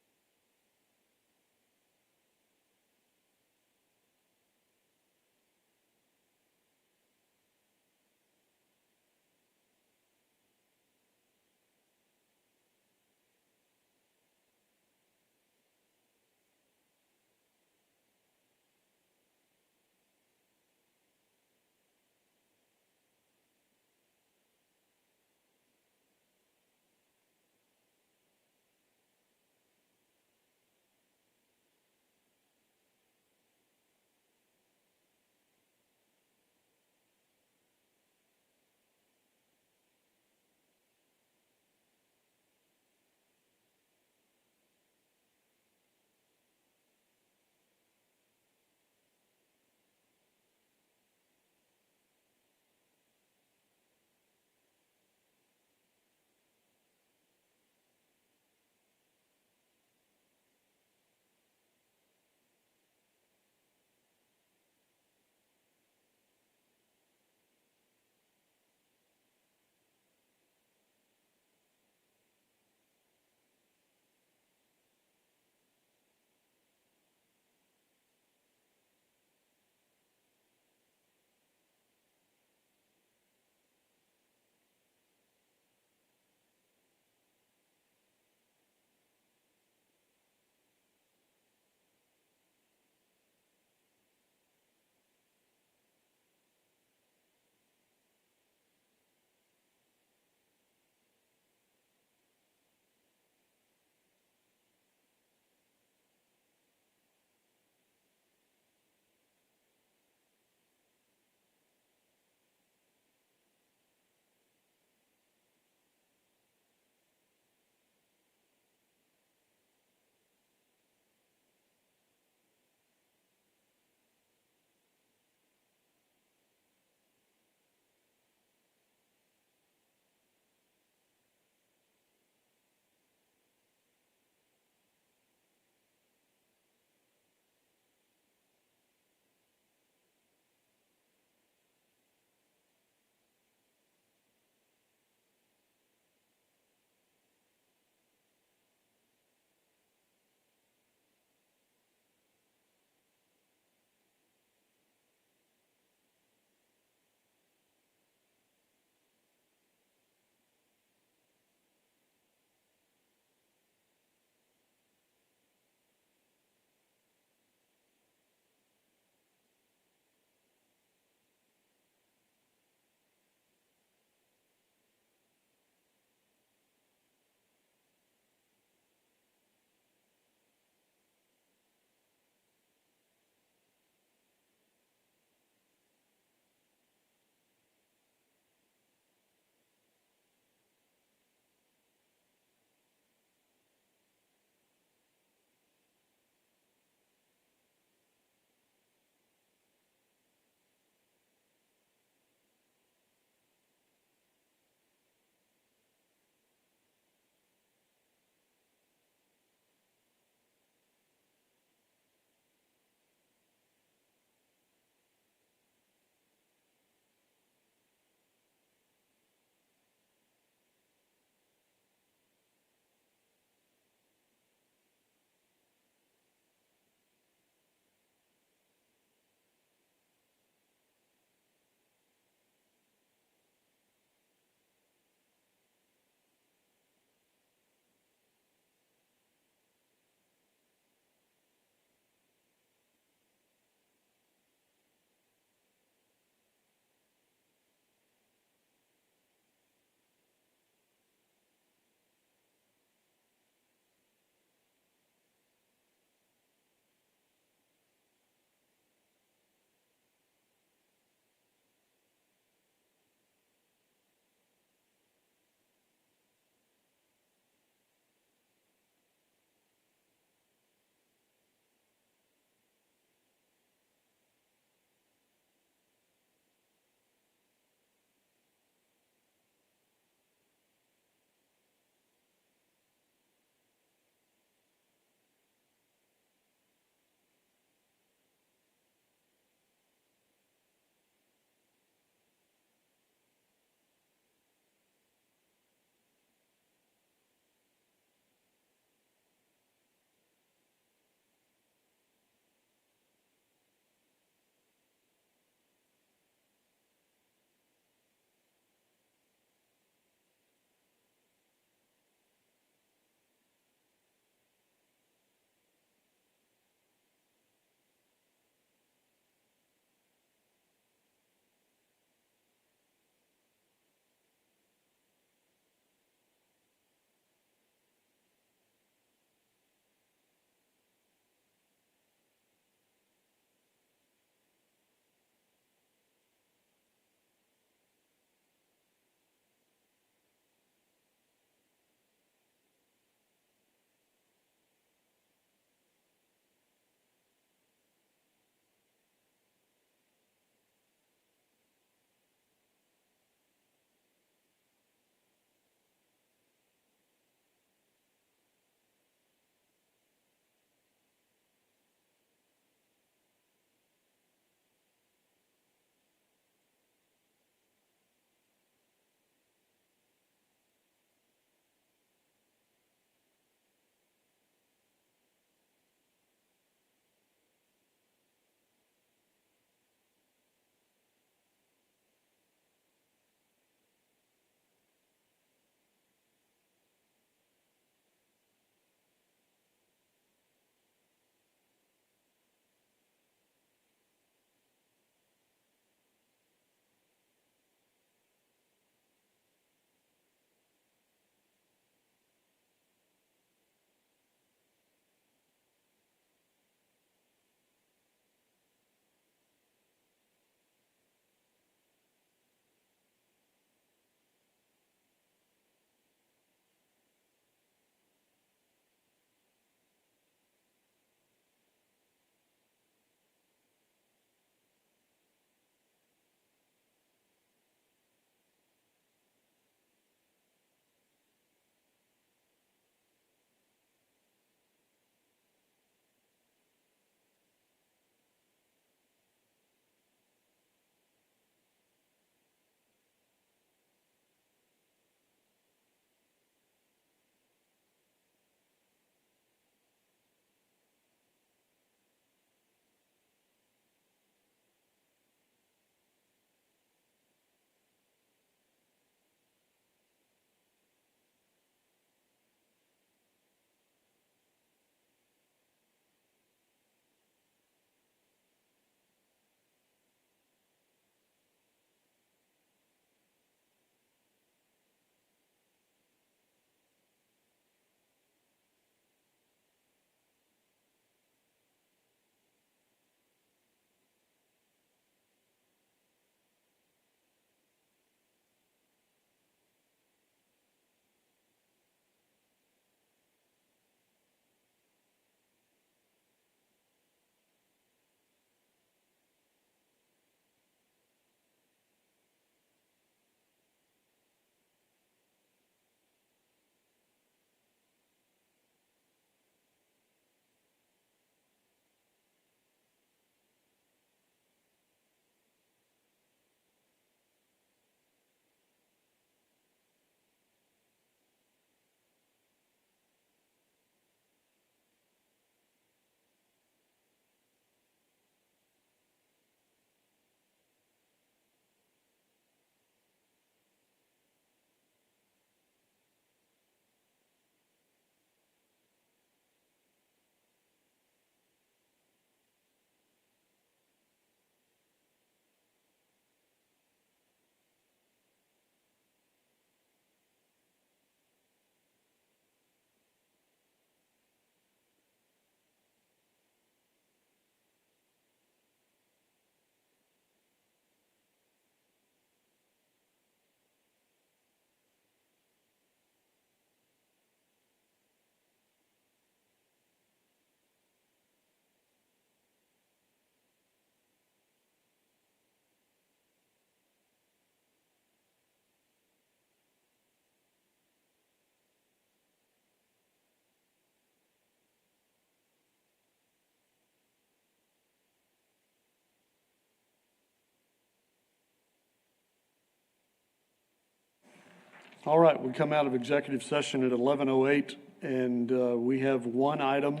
All right, we come out of executive session at 11:08, and we have one item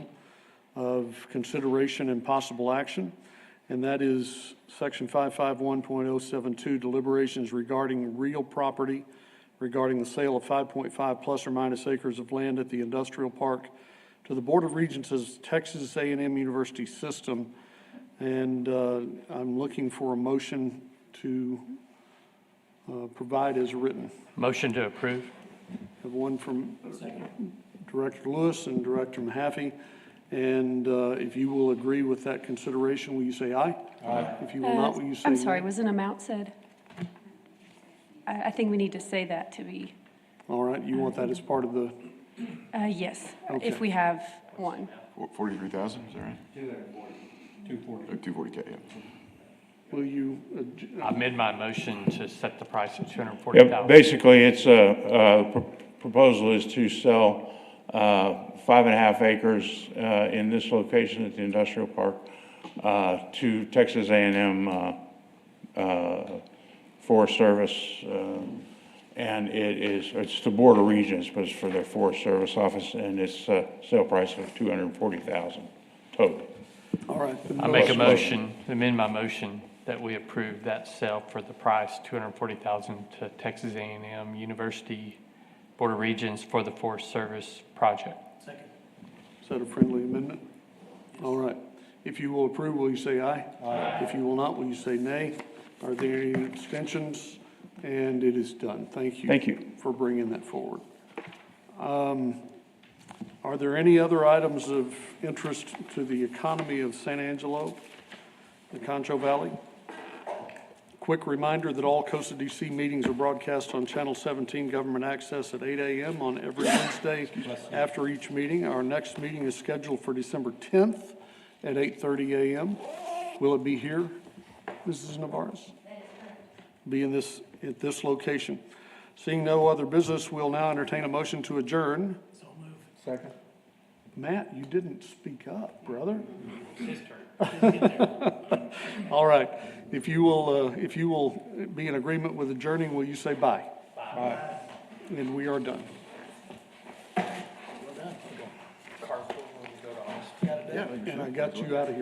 of consideration and possible action, and that is Section 551.072, deliberations regarding real property, regarding the sale of 5.5 plus or minus acres of land at the industrial park to the Board of Regents as Texas A&M University System. And I'm looking for a motion to provide as written. Motion to approve. Have one from Director Lewis and Director Mahaffey. And if you will agree with that consideration, will you say aye? Aye. If you will not, will you say I'm sorry, nay? was an amount said? I think we need to say that to be, All right, you want that as part of the, yes, Okay. if we have one. 43,000, is that right? 240K, yeah. will you, I amend my motion to set the price at Yep, $240,000. basically, it's proposal is to sell 5.5 acres in this location at the industrial park to Texas A&M Forest Service, and it's the Board of Regents, but it's for their Forest Service office, and it's a sale price of $240,000 total. all right. I make a motion, amend my motion that we approve that sale for the price, $240,000 to Texas A&M University Board of Regents for the Forest Service project. Second. Is that a friendly amendment? All right. If you will approve, will you say aye? Aye. If you will not, will you say nay? Are there any abstentions? And it is done. Thank you. Thank you. For bringing that forward. Are there any other items of interest to the economy of San Angelo, the Concho Valley? Quick reminder that all COSADC meetings are broadcast on Channel 17 Government Access at 8 a.m. on every Wednesday after each meeting. Our next meeting is scheduled for December 10th at 8:30 a.m. Will it be here, Mrs. Navarez? Be at this location. Seeing no other business, we'll now entertain a motion to adjourn. So moved. Second. Matt, you didn't speak up, brother. His turn. All right. If you will be in agreement with adjourning, will you say bye? Bye. And we are done. Well done. And I got you out of here.